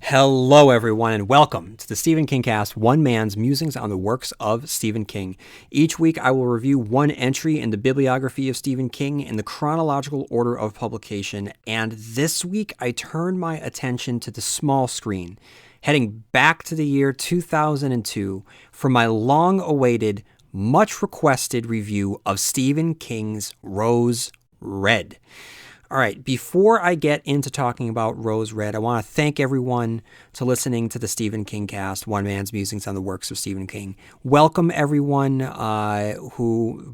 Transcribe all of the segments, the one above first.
Hello, everyone, and welcome to the Stephen King Cast, one man's musings on the works of Stephen King. Each week, I will review one entry in the bibliography of Stephen King in the chronological order of publication, and this week, I turn my attention to the small screen, heading back to the year 2002 for my long-awaited, much-requested review of Stephen King's Rose Red. All right, before I get into talking about Rose Red, I want to thank everyone to listening to the Stephen King Cast, one man's musings on the works of Stephen King. Welcome everyone,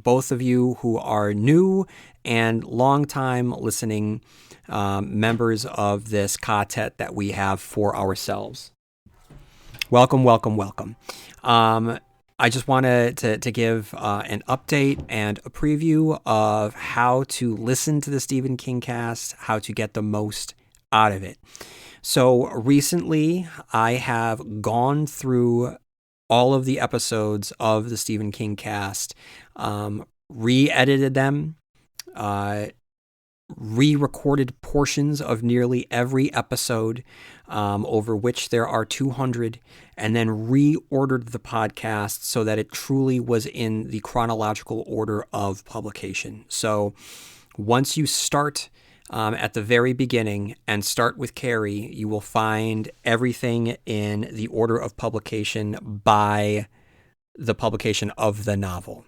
both of you who are new and longtime listening members of this quartet that we have for ourselves. Welcome, welcome, welcome. I just wanted to give an update and a preview of how to listen to the Stephen King Cast, how to get the most out of it. So recently, I have gone through all of the episodes of the Stephen King Cast, re-edited them, re-recorded portions of nearly every episode, over which there are 200, and then reordered the podcast so that it truly was in the chronological order of publication. So once you start at the very beginning and start with Carrie, you will find everything in the order of publication by the publication of the novel.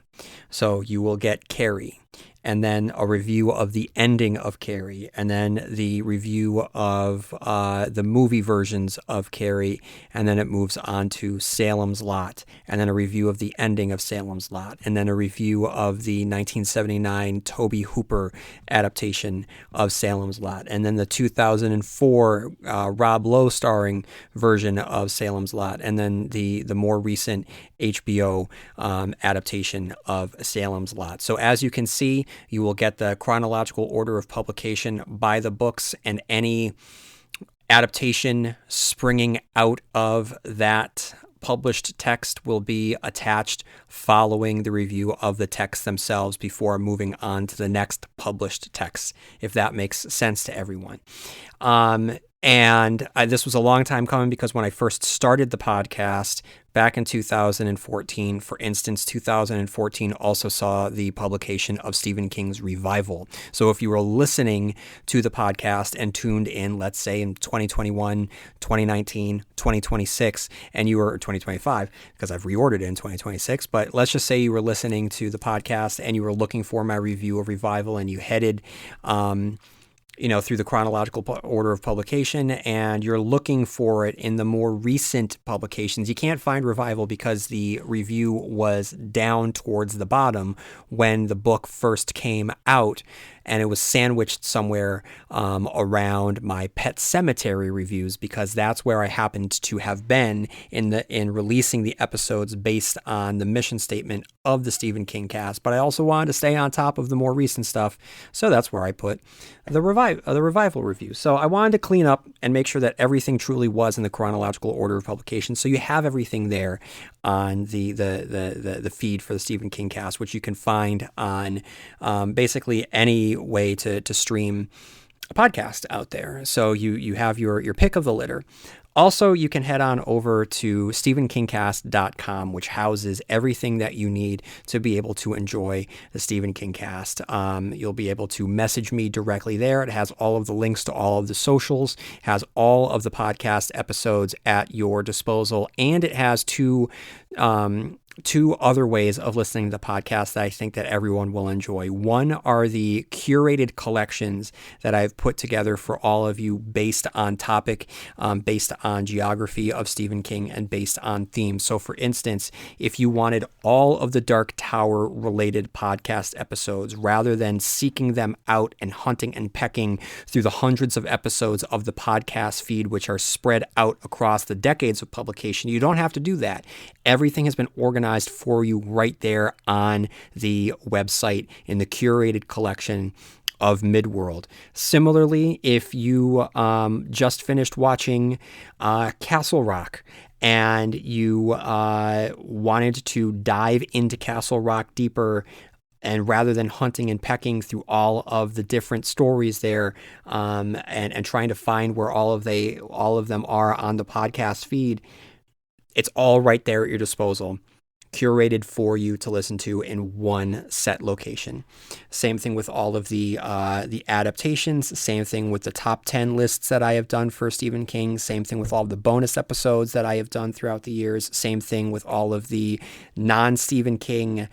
So you will get Carrie, and then a review of the ending of Carrie, and then the review of the movie versions of Carrie, and then it moves on to Salem's Lot, and then a review of the ending of Salem's Lot, and then a review of the 1979 Tobe Hooper adaptation of Salem's Lot, and then the 2004 Rob Lowe starring version of Salem's Lot, and then the more recent HBO adaptation of Salem's Lot. So as you can see, you will get the chronological order of publication by the books, and any adaptation springing out of that published text will be attached following the review of the text themselves before moving on to the next published text, if that makes sense to everyone. And this was a long time coming, because when I first started the podcast back in 2014, for instance, 2014 also saw the publication of Stephen King's Revival. So if you were listening to the podcast and tuned in, let's say in 2021, 2019, 2026, and you were 2025, because I've reordered it in 2026, but let's just say you were listening to the podcast and you were looking for my review of Revival, and you headed through the chronological order of publication, and you're looking for it in the more recent publications. You can't find Revival because the review was down towards the bottom when the book first came out, and it was sandwiched somewhere around my Pet Sematary reviews, because that's where I happened to have been in releasing the episodes based on the mission statement of the Stephen King Cast. But I also wanted to stay on top of the more recent stuff, so that's where I put the Revival review. So I wanted to clean up and make sure that everything truly was in the chronological order of publication, so you have everything there on the feed for the Stephen King Cast, which you can find on basically any way to stream a podcast out there. So you have your pick of the litter. Also, you can head on over to stephenkingcast.com, which houses everything that you need to be able to enjoy the Stephen King Cast. You'll be able to message me directly there. It has all of the links to all of the socials, has all of the podcast episodes at your disposal, and it has two other ways of listening to the podcast that I think that everyone will enjoy. One are the curated collections that I've put together for all of you based on topic, based on geography of Stephen King, and based on theme. So for instance, if you wanted all of the Dark Tower related podcast episodes, rather than seeking them out and hunting and pecking through the hundreds of episodes of the podcast feed, which are spread out across the decades of publication, you don't have to do that. Everything has been organized for you right there on the website in the curated collection of Midworld. Similarly, if you just finished watching Castle Rock and you wanted to dive into Castle Rock deeper And rather than hunting and pecking through all of the different stories there, and trying to find where all of them are on the podcast feed, it's all right there at your disposal, curated for you to listen to in one set location. Same thing with all of the adaptations. Same thing with the top 10 lists that I have done for Stephen King. Same thing with all of the bonus episodes that I have done throughout the years. Same thing with all of the non-Stephen King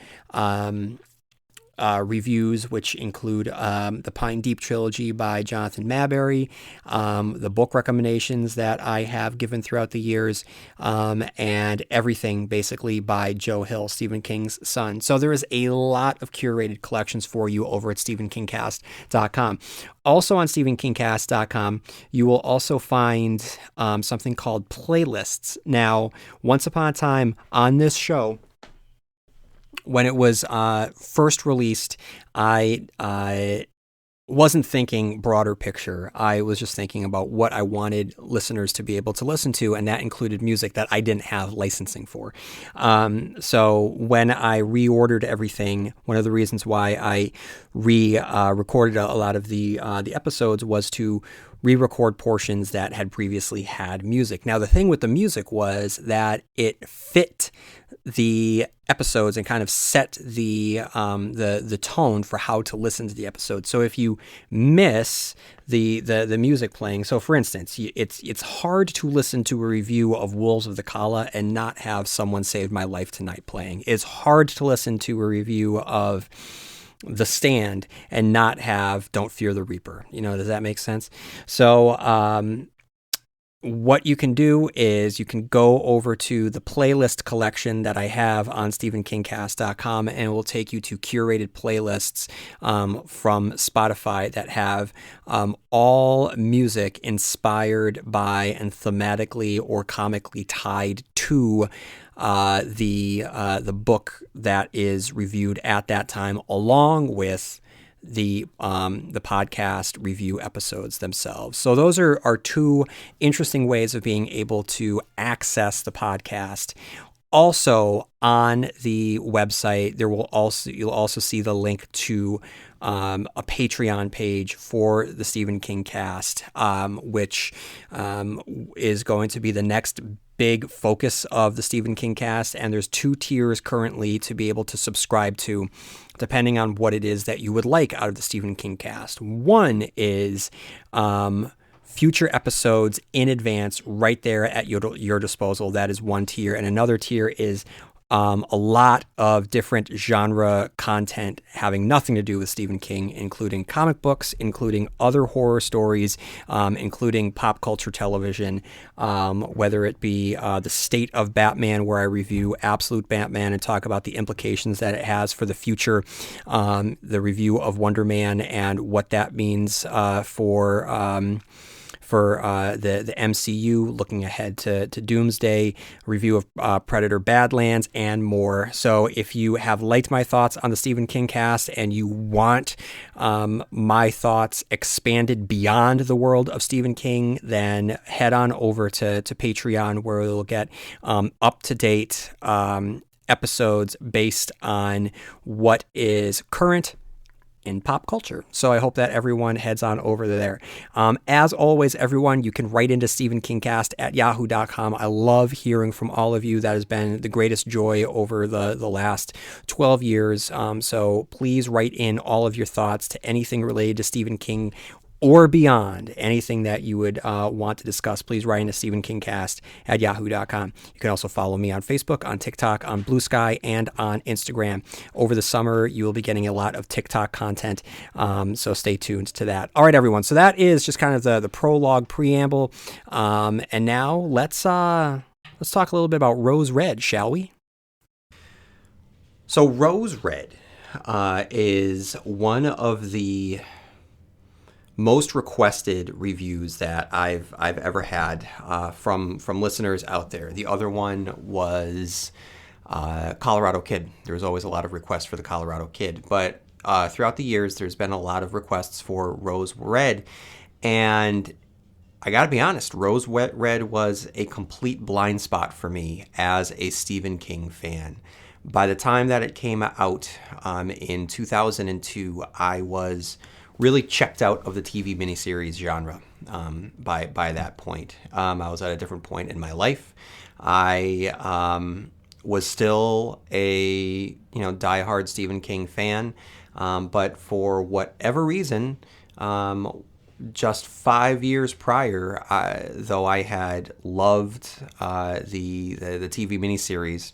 reviews, which include the Pine Deep trilogy by Jonathan Maberry, the book recommendations that I have given throughout the years, and everything basically by Joe Hill, Stephen King's son. So there is a lot of curated collections for you over at stephenkingcast.com. Also on stephenkingcast.com, you will also find something called playlists. Now, once upon a time on this show, when it was first released, I wasn't thinking broader picture. I was just thinking about what I wanted listeners to be able to listen to, and that included music that I didn't have licensing for. So when I reordered everything, one of the reasons why I recorded a lot of the episodes was to re-record portions that had previously had music. Now, the thing with the music was that it fit the episodes and kind of set the tone for how to listen to the episode. So if you miss the music playing, so for instance, it's hard to listen to a review of Wolves of the Kala and not have Someone Saved My Life Tonight playing. It's hard to listen to a review of The Stand and not have Don't Fear the Reaper. Does that make sense? So what you can do is you can go over to the playlist collection that I have on stephenkingcast.com, and it will take you to curated playlists from Spotify that have all music inspired by and thematically or comically tied to the book that is reviewed at that time, along with the podcast review episodes themselves. So those are two interesting ways of being able to access the podcast. Also on the website, you'll also see the link to a Patreon page for the Stephen King Cast, which is going to be the next big focus of the Stephen King Cast, and there's 2 tiers currently to be able to subscribe to, depending on what it is that you would like out of the Stephen King Cast. One is future episodes in advance right there at your disposal. That is one tier. And another tier is a lot of different genre content having nothing to do with Stephen King, including comic books, including other horror stories, including pop culture television, whether it be the State of Batman, where I review Absolute Batman and talk about the implications that it has for the future, the review of Wonder Man and what that means for the MCU, looking ahead to Doomsday, review of Predator Badlands, and more. So if you have liked my thoughts on the Stephen King Cast and you want my thoughts expanded beyond the world of Stephen King, then head on over to Patreon, where you'll get up-to-date episodes based on what is current in pop culture. So I hope that everyone heads on over there. As always, everyone, you can write into stephenkingcast@yahoo.com. I love hearing from all of you. That has been the greatest joy over the last 12 years. So please write in all of your thoughts to anything related to Stephen King or beyond, anything that you would want to discuss. Please write into stephenkingcast@yahoo.com. You can also follow me on Facebook, on TikTok, on Blue Sky, and on Instagram. Over the summer, you will be getting a lot of TikTok content, so stay tuned to that. All right, everyone. So that is just kind of the prologue, preamble, and now let's talk a little bit about Rose Red, shall we? So Rose Red is one of the most requested reviews that I've ever had from listeners out there. The other one was Colorado Kid. There was always a lot of requests for the Colorado Kid, but throughout the years, there's been a lot of requests for Rose Red, and I gotta be honest, Rose Red was a complete blind spot for me as a Stephen King fan. By the time that it came out in 2002, I was really checked out of the TV miniseries genre. By that point, I was at a different point in my life. I was still a diehard Stephen King fan, but for whatever reason, just 5 years prior, though I had loved the TV miniseries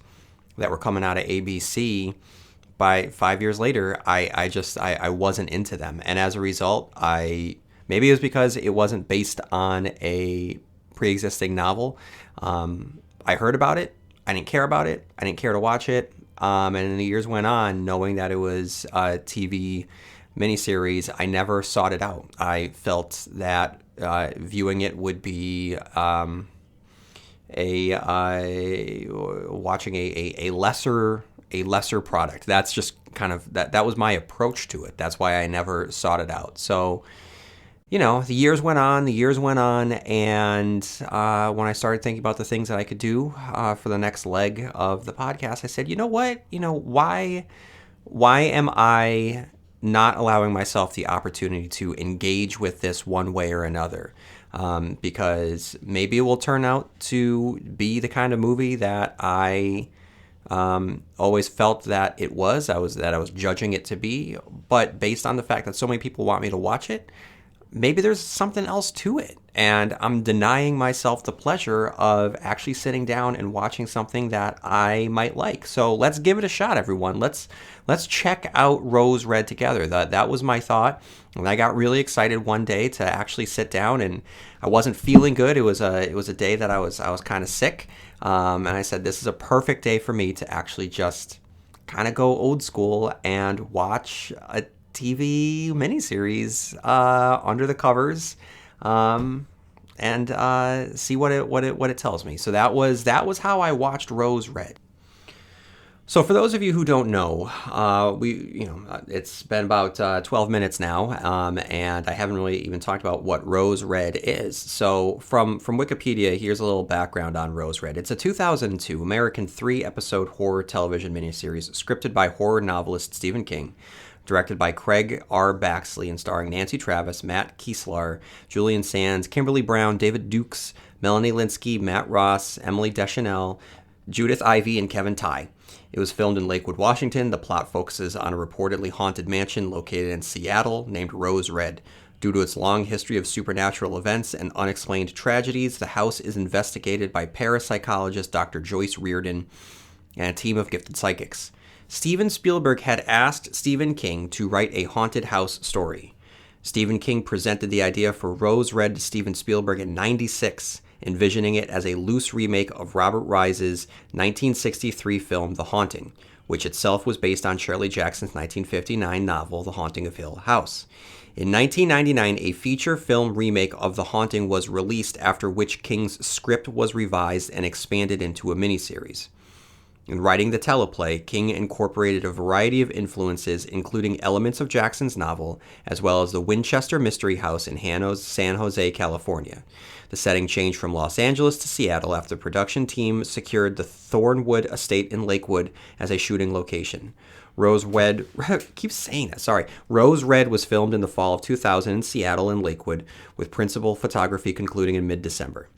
that were coming out of ABC, by 5 years later, I wasn't into them, and as a result, maybe it was because it wasn't based on a pre-existing novel. I heard about it. I didn't care about it. I didn't care to watch it. And the years went on, knowing that it was a TV miniseries, I never sought it out. I felt that viewing it would be watching a lesser product. That's just kind of that was my approach to it. That's why I never sought it out. So, the years went on, and when I started thinking about the things that I could do for the next leg of the podcast, I said, you know what? Why am I not allowing myself the opportunity to engage with this one way or another? Because maybe it will turn out to be the kind of movie that I always felt that it was. I was judging it to be, but based on the fact that so many people want me to watch it, maybe there's something else to it, and I'm denying myself the pleasure of actually sitting down and watching something that I might like. So let's give it a shot, everyone. Let's check out Rose Red together. That was my thought, and I got really excited one day to actually sit down, and I wasn't feeling good. It was a day that I was kind of sick, and I said, this is a perfect day for me to actually just kind of go old school and watch a TV miniseries under the covers, and see what it tells me. So that was how I watched Rose Red. So for those of you who don't know, it's been about 12 minutes now, and I haven't really even talked about what Rose Red is. So from Wikipedia, here's a little background on Rose Red. It's a 2002 American 3-episode horror television miniseries scripted by horror novelist Stephen King, directed by Craig R. Baxley, and starring Nancy Travis, Matt Kieslar, Julian Sands, Kimberly Brown, David Dukes, Melanie Linsky, Matt Ross, Emily Deschanel, Judith Ivey, and Kevin Tighe. It was filmed in Lakewood, Washington. The plot focuses on a reportedly haunted mansion located in Seattle named Rose Red. Due to its long history of supernatural events and unexplained tragedies, the house is investigated by parapsychologist Dr. Joyce Reardon and a team of gifted psychics. Steven Spielberg had asked Stephen King to write a haunted house story. Stephen King presented the idea for Rose Red to Steven Spielberg in '96, envisioning it as a loose remake of Robert Wise's 1963 film The Haunting, which itself was based on Shirley Jackson's 1959 novel The Haunting of Hill House. In 1999, a feature film remake of The Haunting was released, after which King's script was revised and expanded into a miniseries. In writing the teleplay, King incorporated a variety of influences, including elements of Jackson's novel, as well as the Winchester Mystery House in San Jose, California. The setting changed from Los Angeles to Seattle after the production team secured the Thornwood Estate in Lakewood as a shooting location. Rose Red was filmed in the fall of 2000 in Seattle and Lakewood, with principal photography concluding in mid-December.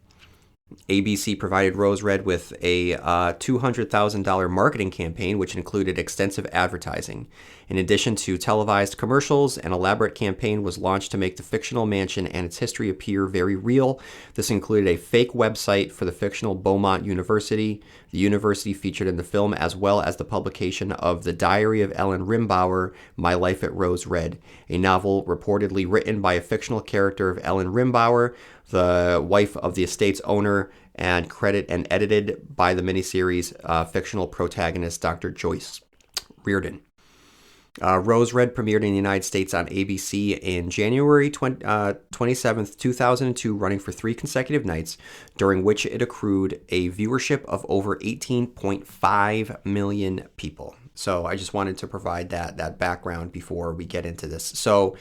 ABC provided Rose Red with a $200,000 marketing campaign, which included extensive advertising. In addition to televised commercials, an elaborate campaign was launched to make the fictional mansion and its history appear very real. This included a fake website for the fictional Beaumont University, the university featured in the film, as well as the publication of The Diary of Ellen Rimbauer, My Life at Rose Red, a novel reportedly written by a fictional character of Ellen Rimbauer, the wife of the estate's owner, and edited by the miniseries fictional protagonist Dr. Joyce Reardon. Rose Red premiered in the United States on ABC in January 27th, 2002, running for 3 consecutive nights, during which it accrued a viewership of over 18.5 million people. So I just wanted to provide that background before we get into this. So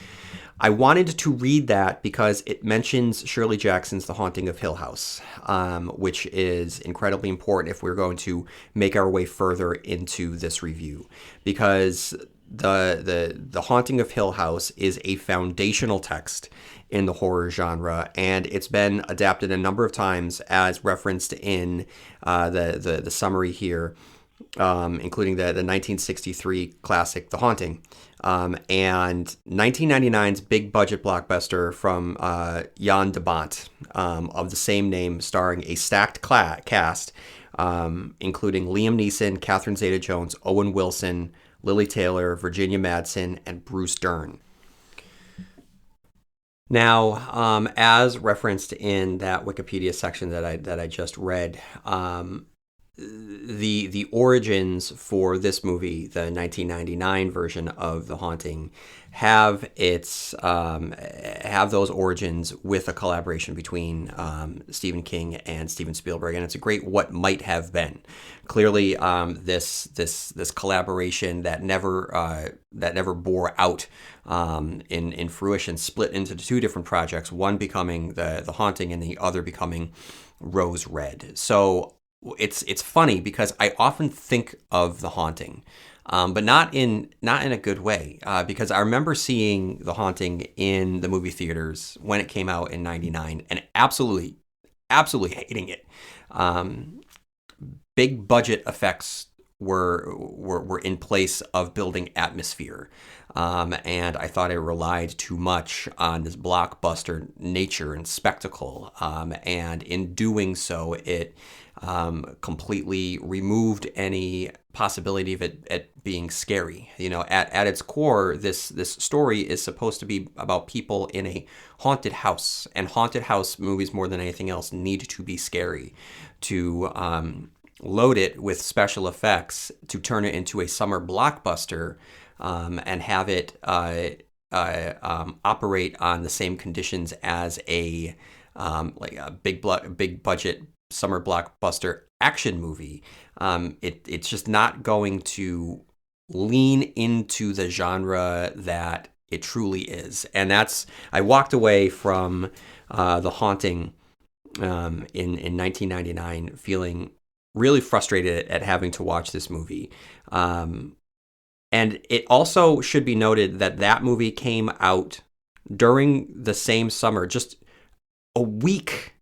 I wanted to read that because it mentions Shirley Jackson's The Haunting of Hill House, which is incredibly important if we're going to make our way further into this review, because the Haunting of Hill House is a foundational text in the horror genre, and it's been adapted a number of times as referenced in the summary here, including the 1963 classic The Haunting, and 1999's big budget blockbuster from Jan de Bont, of the same name, starring a stacked cast, including Liam Neeson, Catherine Zeta-Jones, Owen Wilson, Lily Taylor, Virginia Madsen, and Bruce Dern. Now, as referenced in that Wikipedia section that I just read, the origins for this movie, the 1999 version of The Haunting, have those origins with a collaboration between Stephen King and Steven Spielberg, and it's a great what might have been. Clearly, this collaboration that never bore out in fruition split into two different projects, one becoming the Haunting and the other becoming Rose Red. So it's funny because I often think of The Haunting, but not in a good way, because I remember seeing The Haunting in the movie theaters when it came out in '99 and absolutely hating it. Big budget effects were in place of building atmosphere, and I thought it relied too much on this blockbuster nature and spectacle, and in doing so, it completely removed any possibility of it being scary. You know, at its core, this story is supposed to be about people in a haunted house, and haunted house movies, more than anything else, need to be scary. To load it with special effects, to turn it into a summer blockbuster, and have it operate on the same conditions as a big budget summer blockbuster action movie, it's just not going to lean into the genre that it truly is. And I walked away from The Haunting in 1999 feeling really frustrated at having to watch this movie. And it also should be noted that movie came out during the same summer, just a week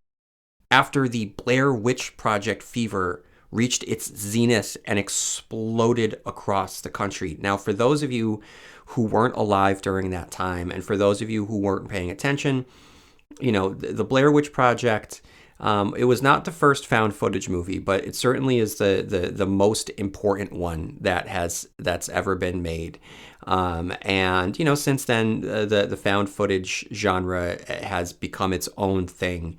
after the Blair Witch Project fever reached its zenith and exploded across the country. Now, for those of you who weren't alive during that time, and for those of you who weren't paying attention, you know, the Blair Witch Project, it was not the first found footage movie, but it certainly is the most important one that's ever been made. And, you know, since then, the found footage genre has become its own thing.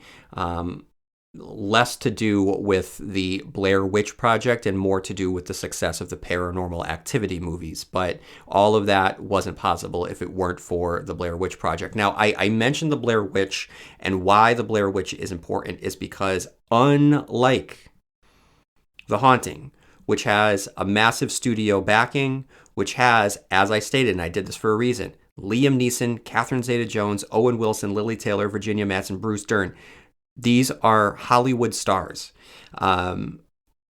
Less to do with the Blair Witch Project and more to do with the success of the Paranormal Activity movies. But all of that wasn't possible if it weren't for the Blair Witch Project. Now, I mentioned the Blair Witch, and why the Blair Witch is important is because, unlike The Haunting, which has a massive studio backing, which has, as I stated, and I did this for a reason, Liam Neeson, Catherine Zeta-Jones, Owen Wilson, Lily Taylor, Virginia Madsen, Bruce Dern. These are Hollywood stars. The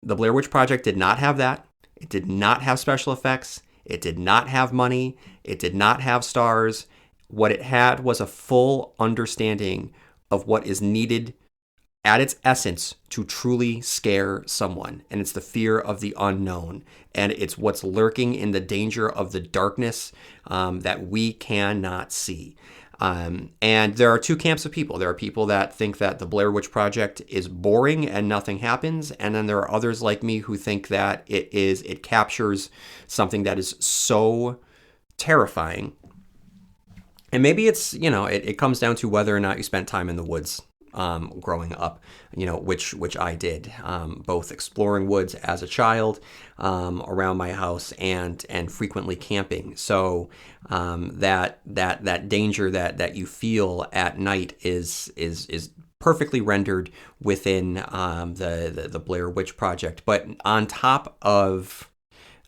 Blair Witch Project did not have that. It did not have special effects. It did not have money. It did not have stars. What it had was a full understanding of what is needed at its essence to truly scare someone. And it's the fear of the unknown. And it's what's lurking in the danger of the darkness that we cannot see. And there are two camps of people. There are people that think that the Blair Witch Project is boring and nothing happens. And then there are others like me who think that it captures something that is so terrifying. And maybe it's, you know, it comes down to whether or not you spent time in the woods growing up, you know, which I did, both exploring woods as a child around my house and frequently camping. So that danger that you feel at night is perfectly rendered within the Blair Witch Project. But on top of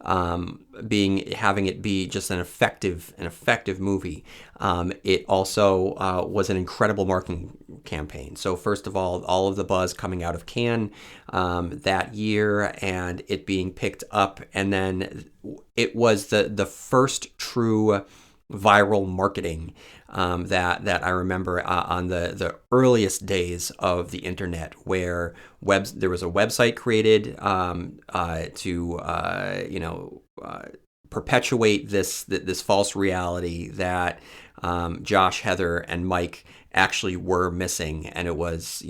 having it be just an effective movie. It also was an incredible marketing campaign. So first of all of the buzz coming out of Cannes that year, and it being picked up, and then it was the first true viral marketing that I remember on the earliest days of the internet, where there was a website created to perpetuate this false reality that Josh, Heather, and Mike actually were missing, and it was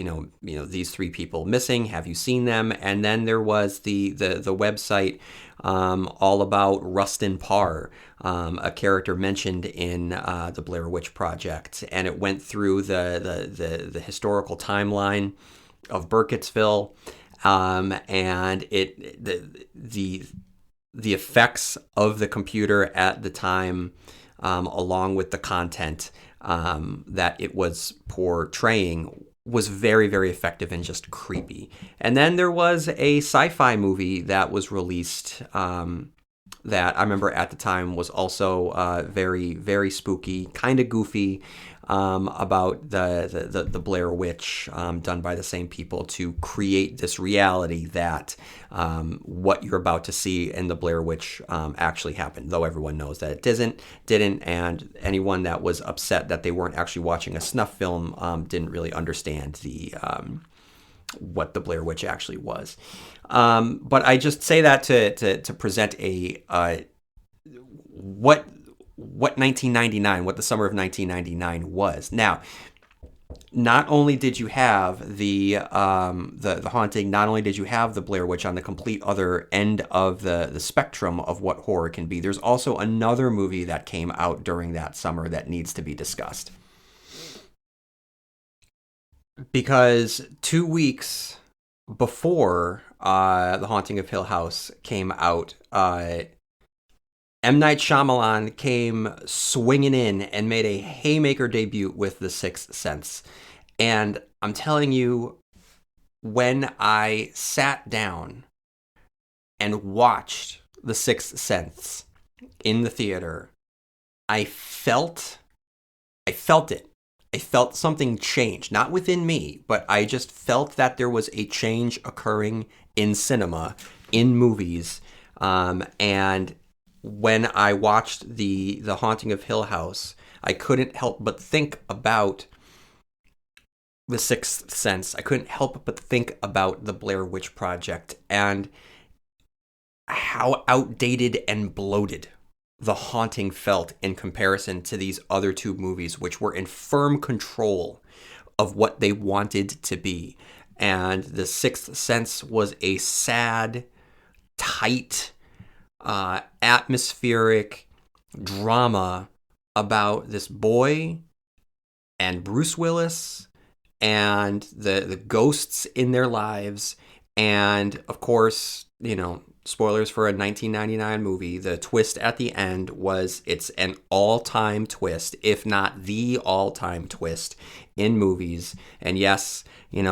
these three people missing. Have you seen them? And then there was the website all about Rustin Parr, a character mentioned in the Blair Witch Project, and it went through the historical timeline of Burkittsville, and the effects of the computer at the time, along with the content that it was portraying, was very, very effective and just creepy. And then there was a sci-fi movie that was released that I remember at the time was also very, very spooky, kind of goofy, about the Blair Witch, done by the same people to create this reality that what you're about to see in the Blair Witch actually happened, though everyone knows that it didn't, and anyone that was upset that they weren't actually watching a snuff film didn't really understand what the Blair Witch actually was. But I just say that to present what 1999, what the summer of 1999 was. Now, not only did you have the haunting, not only did you have the Blair Witch on the complete other end of the spectrum of what horror can be, there's also another movie that came out during that summer that needs to be discussed. Because 2 weeks before The Haunting of Hill House came out, M. Night Shyamalan came swinging in and made a haymaker debut with The Sixth Sense. And I'm telling you, when I sat down and watched The Sixth Sense in the theater, I felt it. I felt something change, not within me, but I just felt that there was a change occurring in cinema, in movies, and when I watched the Haunting of Hill House, I couldn't help but think about The Sixth Sense. I couldn't help but think about the Blair Witch Project and how outdated and bloated The Haunting felt in comparison to these other two movies, which were in firm control of what they wanted to be. And The Sixth Sense was a sad, tight, atmospheric drama about this boy and Bruce Willis and the ghosts in their lives. And of course, spoilers for a 1999 movie, the twist at the end it's an all-time twist, if not the all-time twist in movies. And yes, you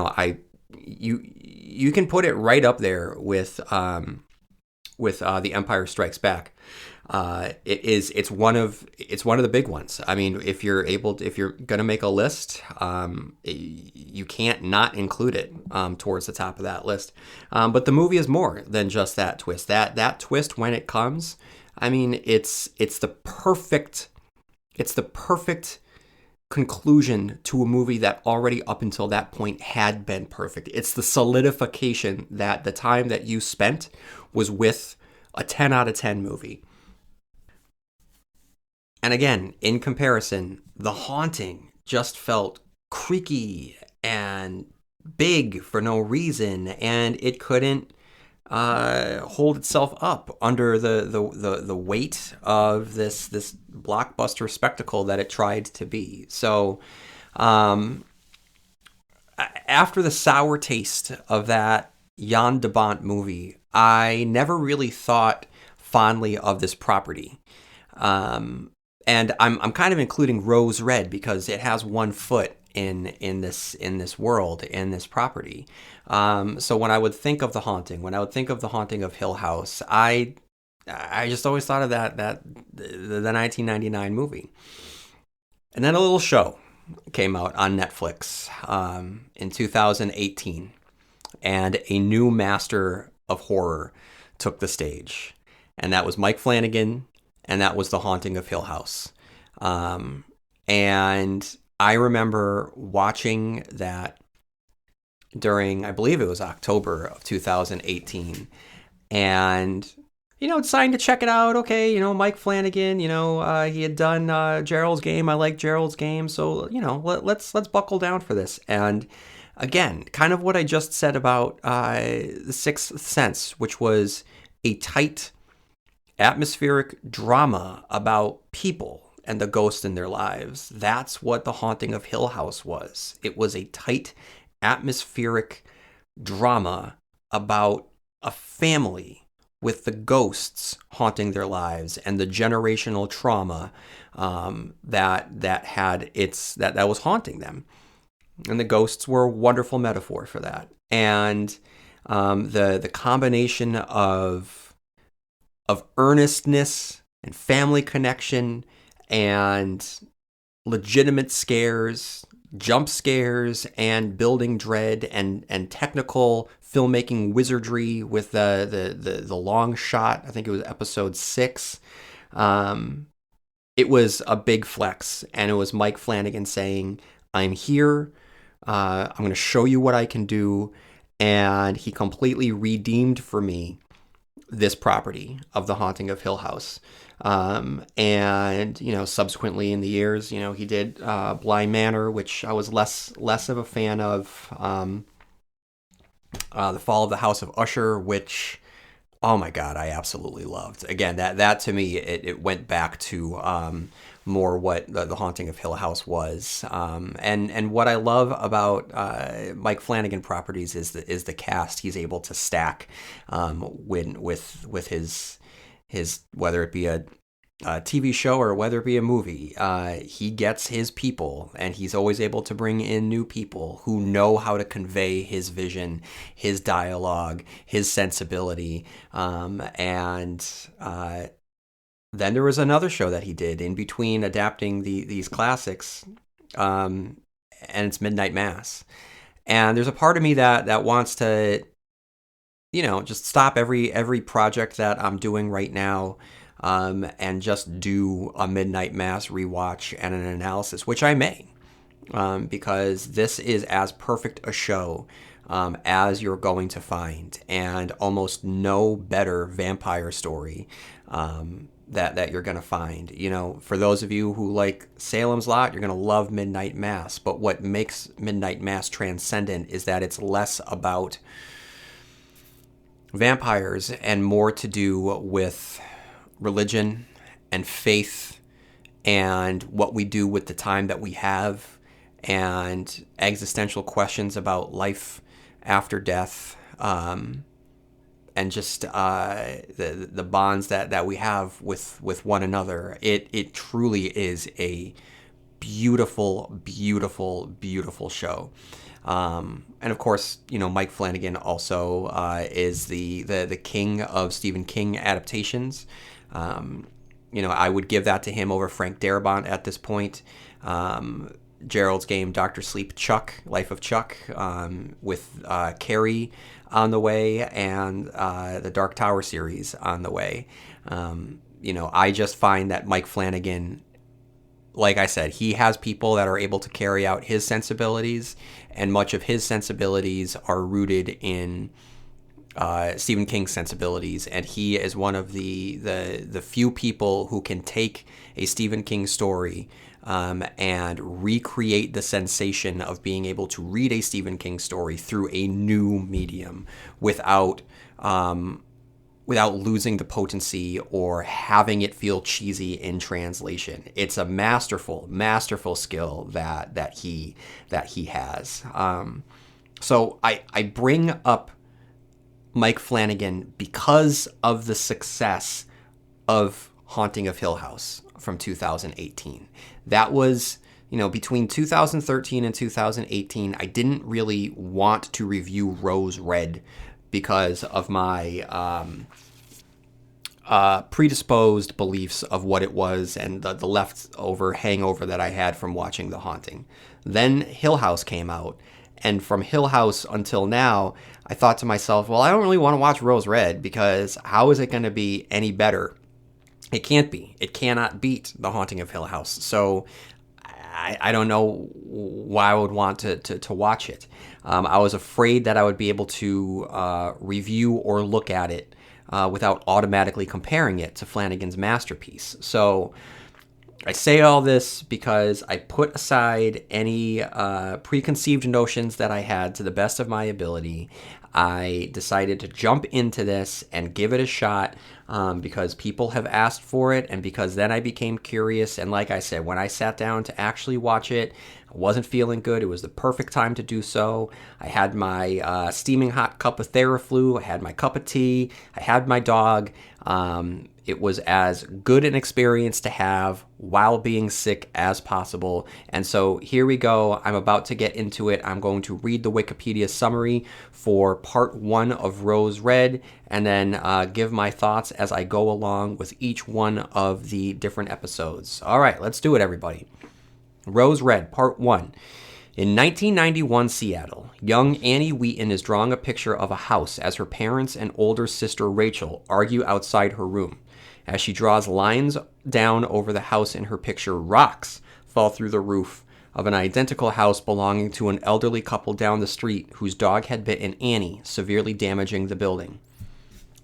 can put it right up there with The Empire Strikes Back. It's one of the big ones. I mean, if you're gonna make a list, you can't not include it towards the top of that list. But the movie is more than just that twist. That twist, when it comes, I mean, it's the perfect conclusion to a movie that already up until that point had been perfect. It's the solidification that the time that you spent was with a 10 out of 10 movie. And again, in comparison, The Haunting just felt creaky and big for no reason, and it couldn't hold itself up under the weight of this blockbuster spectacle that it tried to be. So after the sour taste of that Jan de Bont movie, I never really thought fondly of this property. And I'm kind of including Rose Red because it has one foot in this world, in this property. So when I would think of The Haunting, when I would think of The Haunting of Hill House, I I just always thought of the 1999 movie. And then a little show came out on Netflix in 2018, and a new master of horror took the stage, and that was Mike Flanagan, and that was The Haunting of Hill House. Um, and I remember watching that during, I believe it was October of 2018, and deciding to check it out. Okay, Mike Flanagan, he had done Gerald's Game. I like Gerald's Game, so let's buckle down for this. And again, kind of what I just said about The Sixth Sense, which was a tight, atmospheric drama about people and the ghost in their lives. That's what The Haunting of Hill House was. It was a tight, atmospheric drama about a family with the ghosts haunting their lives and the generational trauma that was haunting them. And the ghosts were a wonderful metaphor for that. And the combination of earnestness and family connection and legitimate scares, jump scares, and building dread, and technical filmmaking wizardry with the long shot. I think it was episode 6. It was a big flex, and it was Mike Flanagan saying, "I'm here. I'm going to show you what I can do," and he completely redeemed for me this property of The Haunting of Hill House. And subsequently in the years, he did Bly Manor, which I was less of a fan of. The Fall of the House of Usher, which, oh my God, I absolutely loved. Again, that to me, it went back to more what the Haunting of Hill House was. And what I love about Mike Flanagan properties is the cast he's able to stack with his whether it be a TV show or whether it be a movie. He gets his people, and he's always able to bring in new people who know how to convey his vision, his dialogue, his sensibility. Then there was another show that he did in between adapting these classics, and it's Midnight Mass. And there's a part of me that wants to, just stop every project that I'm doing right now, and just do a Midnight Mass rewatch and an analysis, which I may, because this is as perfect a show as you're going to find, and almost no better vampire story that you're going to find. For those of you who like Salem's Lot, you're going to love Midnight Mass. But what makes Midnight Mass transcendent is that it's less about vampires and more to do with religion and faith and what we do with the time that we have, and existential questions about life after death, and just the bonds that we have with one another. It truly is a beautiful, beautiful, beautiful show. And of course, Mike Flanagan also is the king of Stephen King adaptations. I would give that to him over Frank Darabont at this point. Gerald's Game, Dr. Sleep, Chuck, Life of Chuck, with Carrie on the way, and the Dark Tower series on the way. I just find that Mike Flanagan, like I said, he has people that are able to carry out his sensibilities, and much of his sensibilities are rooted in Stephen King's sensibilities, and he is one of the few people who can take a Stephen King story and recreate the sensation of being able to read a Stephen King story through a new medium without losing the potency or having it feel cheesy in translation. It's a masterful skill that he has. So I bring up Mike Flanagan because of the success of Haunting of Hill House from 2018. That was, between 2013 and 2018, I didn't really want to review Rose Red because of my predisposed beliefs of what it was and the leftover hangover that I had from watching The Haunting. Then Hill House came out, and from Hill House until now, I thought to myself, well, I don't really want to watch Rose Red, because how is it going to be any better? It can't be. It cannot beat The Haunting of Hill House. So I don't know why I would want to watch it. I was afraid that I would be able to review or look at it without automatically comparing it to Flanagan's masterpiece. So I say all this because I put aside any preconceived notions that I had to the best of my ability. I decided to jump into this and give it a shot because people have asked for it, and because then I became curious. And like I said, when I sat down to actually watch it, I wasn't feeling good. It was the perfect time to do so. I had my steaming hot cup of Theraflu. I had my cup of tea. I had my dog. It was as good an experience to have while being sick as possible. And so here we go. I'm about to get into it. I'm going to read the Wikipedia summary for part 1 of Rose Red, and then give my thoughts as I go along with each one of the different episodes. All right, let's do it, everybody. Rose Red, part 1. In 1991 Seattle, young Annie Wheaton is drawing a picture of a house as her parents and older sister Rachel argue outside her room. As she draws lines down over the house in her picture, rocks fall through the roof of an identical house belonging to an elderly couple down the street whose dog had bitten Annie, severely damaging the building.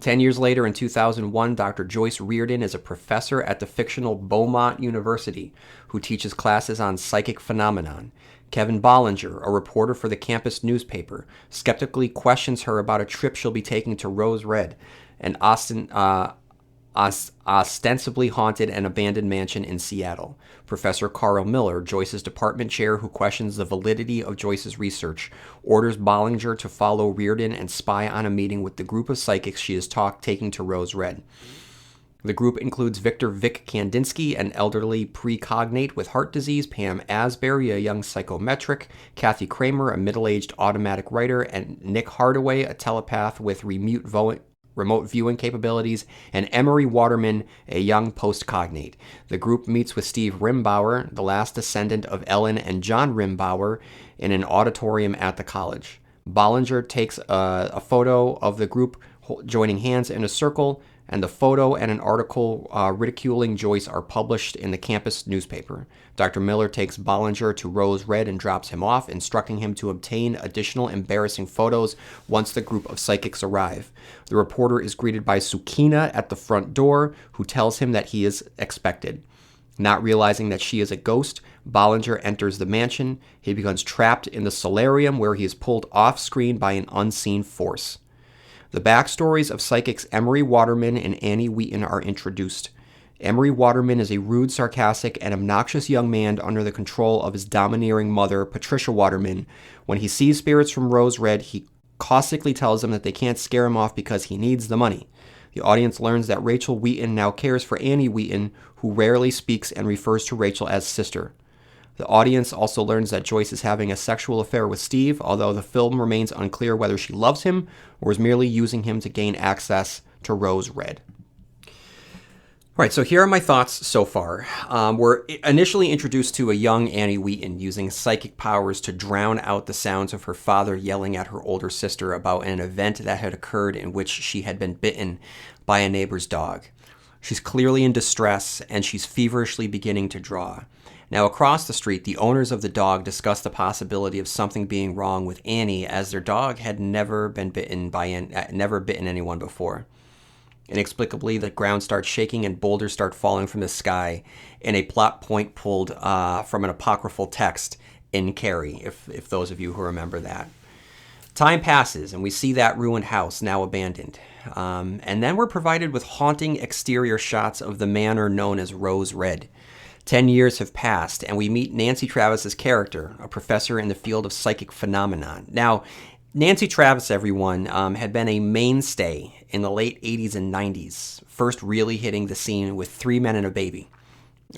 10 years later, in 2001, Dr. Joyce Reardon is a professor at the fictional Beaumont University who teaches classes on psychic phenomenon. Kevin Bollinger, a reporter for the campus newspaper, skeptically questions her about a trip she'll be taking to Rose Red, an ostensibly haunted and abandoned mansion in Seattle. Professor Carl Miller, Joyce's department chair who questions the validity of Joyce's research, orders Bollinger to follow Reardon and spy on a meeting with the group of psychics she is taking to Rose Red. The group includes Victor Vic Kandinsky, an elderly precognate with heart disease, Pam Asbury, a young psychometric, Kathy Kramer, a middle-aged automatic writer, and Nick Hardaway, a telepath with remote viewing capabilities, and Emery Waterman, a young postcognate. The group meets with Steve Rimbauer, the last descendant of Ellen and John Rimbauer, in an auditorium at the college. Bollinger takes a photo of the group joining hands in a circle, and the photo and an article ridiculing Joyce are published in the campus newspaper. Dr. Miller takes Bollinger to Rose Red and drops him off, instructing him to obtain additional embarrassing photos once the group of psychics arrive. The reporter is greeted by Sukina at the front door, who tells him that he is expected. Not realizing that she is a ghost, Bollinger enters the mansion. He becomes trapped in the solarium, where he is pulled off-screen by an unseen force. The backstories of psychics Emery Waterman and Annie Wheaton are introduced. Emery Waterman is a rude, sarcastic, and obnoxious young man under the control of his domineering mother, Patricia Waterman. When he sees spirits from Rose Red, he caustically tells them that they can't scare him off because he needs the money. The audience learns that Rachel Wheaton now cares for Annie Wheaton, who rarely speaks and refers to Rachel as sister. The audience also learns that Joyce is having a sexual affair with Steve, although the film remains unclear whether she loves him or is merely using him to gain access to Rose Red. All right, so here are my thoughts so far. We're initially introduced to a young Annie Wheaton using psychic powers to drown out the sounds of her father yelling at her older sister about an event that had occurred in which she had been bitten by a neighbor's dog. She's clearly in distress, and she's feverishly beginning to draw. Now, across the street, the owners of the dog discuss the possibility of something being wrong with Annie, as their dog had never bitten anyone before. Inexplicably, the ground starts shaking and boulders start falling from the sky in a plot point pulled from an apocryphal text in Carrie, if those of you who remember that. Time passes, and we see that ruined house, now abandoned. And then we're provided with haunting exterior shots of the manor known as Rose Red. 10 years have passed, and we meet Nancy Travis's character, a professor in the field of psychic phenomenon. Now, Nancy Travis, everyone, had been a mainstay in the late 80s and 90s, first really hitting the scene with 3 Men and a Baby.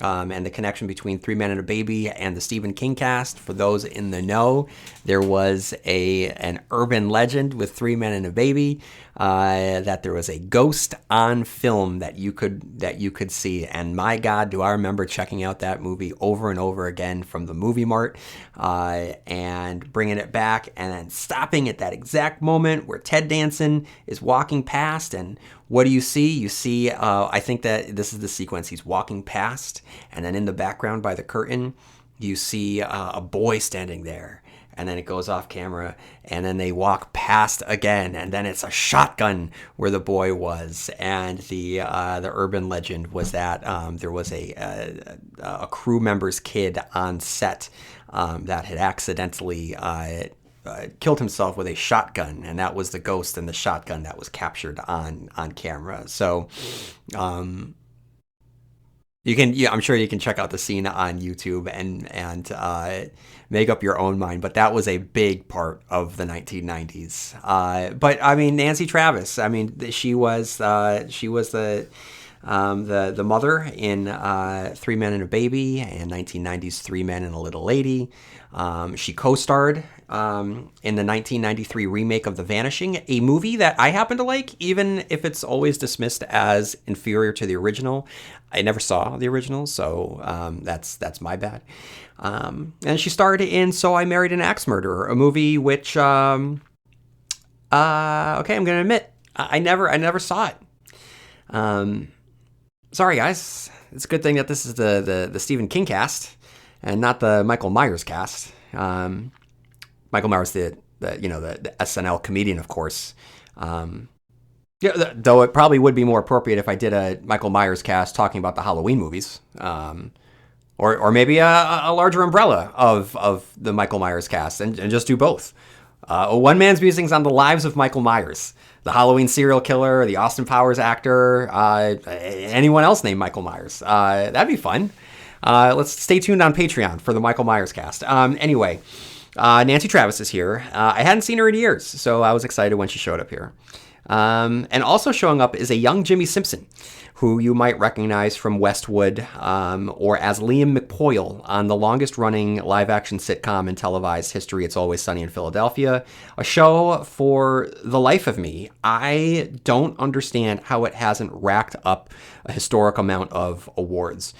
and the connection between Three Men and a Baby and the Stephen King cast. For those in the know, there was an urban legend with Three Men and a Baby, that there was a ghost on film that you could see. And my God, do I remember checking out that movie over and over again from the movie mart, and bringing it back and then stopping at that exact moment where Ted Danson is walking past. And what do you see? You see, I think that this is the sequence. He's walking past, and then in the background by the curtain, you see a boy standing there. And then it goes off camera, and then they walk past again, and then it's a shotgun where the boy was. And the urban legend was that there was a crew member's kid on set that had accidentally killed himself with a shotgun, and that was the ghost and the shotgun that was captured on camera. So I'm sure you can check out the scene on YouTube and make up your own mind. But that was a big part of the 1990s. But I mean, Nancy Travis. I mean, she was the mother in Three Men and a Baby and 1990's Three Men and a Little Lady. She co-starred in the 1993 remake of The Vanishing, a movie that I happen to like, even if it's always dismissed as inferior to the original. I never saw the original, so that's my bad. And she starred in So I Married an Axe Murderer, a movie which, okay, I'm going to admit, I never saw it. Sorry, guys. It's a good thing that this is the Stephen King cast and not the Michael Myers cast. Michael Myers, the SNL comedian, of course. Yeah, though it probably would be more appropriate if I did a Michael Myers cast talking about the Halloween movies, or maybe a larger umbrella of the Michael Myers cast, and just do both. One man's musings on the lives of Michael Myers, the Halloween serial killer, the Austin Powers actor, anyone else named Michael Myers. That'd be fun. Let's stay tuned on Patreon for the Michael Myers cast. Anyway, Nancy Travis is here. I hadn't seen her in years, so I was excited when she showed up here. And also showing up is a young Jimmy Simpson, who you might recognize from Westwood, or as Liam McPoyle on the longest-running live-action sitcom in televised history, It's Always Sunny in Philadelphia, a show for the life of me. I don't understand how it hasn't racked up a historic amount of awards.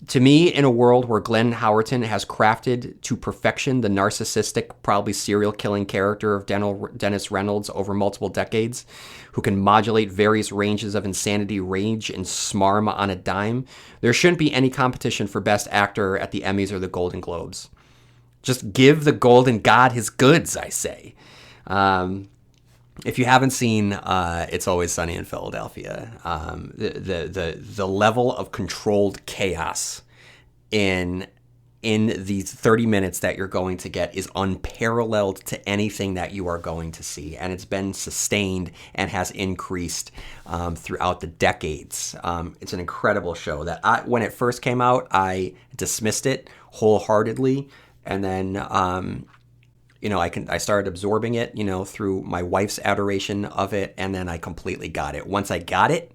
To me, in a world where Glenn Howerton has crafted to perfection the narcissistic, probably serial-killing character of Dennis Reynolds over multiple decades, who can modulate various ranges of insanity, rage, and smarm on a dime, there shouldn't be any competition for Best Actor at the Emmys or the Golden Globes. Just give the Golden God his goods, I say. If you haven't seen It's Always Sunny in Philadelphia, the level of controlled chaos in these 30 minutes that you're going to get is unparalleled to anything that you are going to see. And it's been sustained and has increased throughout the decades. It's an incredible show that when it first came out, I dismissed it wholeheartedly. And then I started absorbing it, through my wife's adoration of it, and then I completely got it. Once I got it,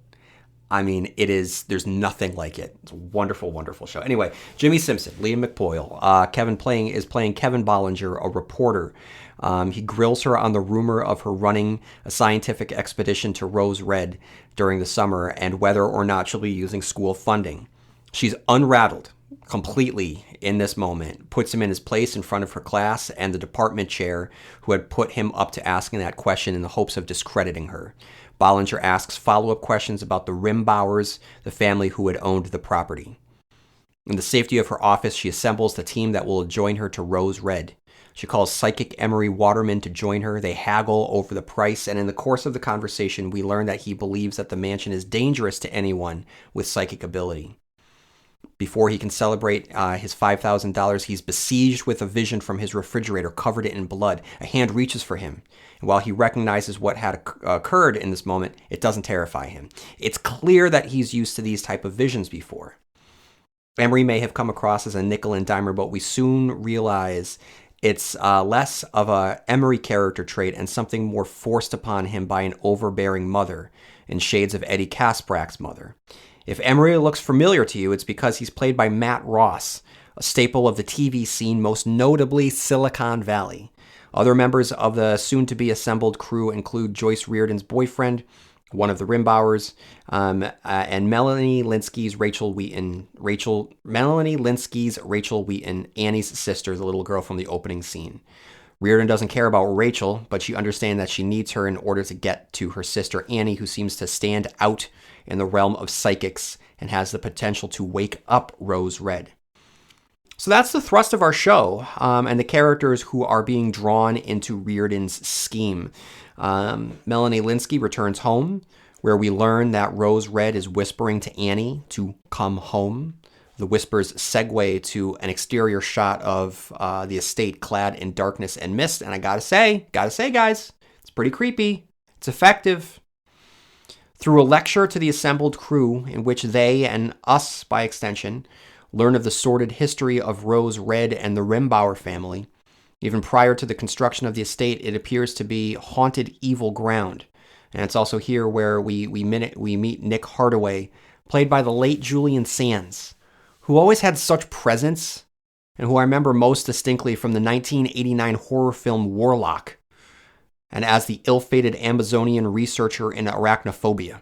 I mean, there's nothing like it. It's a wonderful, wonderful show. Anyway, Jimmy Simpson, Liam McPoyle, is playing Kevin Bollinger, a reporter. He grills her on the rumor of her running a scientific expedition to Rose Red during the summer and whether or not she'll be using school funding. She's unrattled completely in this moment, puts him in his place in front of her class and the department chair who had put him up to asking that question in the hopes of discrediting her. Bollinger asks follow-up questions about the Rimbauers, the family who had owned the property. In the safety of her office, she assembles the team that will join her to Rose Red. She calls psychic Emery Waterman to join her. They haggle over the price, and in the course of the conversation, we learn that he believes that the mansion is dangerous to anyone with psychic ability. Before he can celebrate his $5,000, he's besieged with a vision from his refrigerator covered in blood. A hand reaches for him. And while he recognizes what had occurred in this moment, it doesn't terrify him. It's clear that he's used to these type of visions before. Emery may have come across as a nickel and dimer, but we soon realize it's less of a Emery character trait and something more forced upon him by an overbearing mother in shades of Eddie Kaspbrak's mother. If Emery looks familiar to you, it's because he's played by Matt Ross, a staple of the TV scene, most notably Silicon Valley. Other members of the soon-to-be assembled crew include Joyce Reardon's boyfriend, one of the Rimbauers, and Melanie Linsky's Rachel Wheaton, Annie's sister, the little girl from the opening scene. Reardon doesn't care about Rachel, but she understands that she needs her in order to get to her sister Annie, who seems to stand out in the realm of psychics and has the potential to wake up Rose Red. So that's the thrust of our show, and the characters who are being drawn into Reardon's scheme. Melanie Linsky returns home, where we learn that Rose Red is whispering to Annie to come home. The whispers segue to an exterior shot of the estate clad in darkness and mist, and I gotta say, guys, it's pretty creepy. It's effective. Through a lecture to the assembled crew, in which they, and us by extension, learn of the sordid history of Rose Red and the Rimbauer family, even prior to the construction of the estate, it appears to be haunted evil ground. And it's also here where we meet Nick Hardaway, played by the late Julian Sands, who always had such presence, and who I remember most distinctly from the 1989 horror film Warlock, and as the ill-fated Amazonian researcher in Arachnophobia.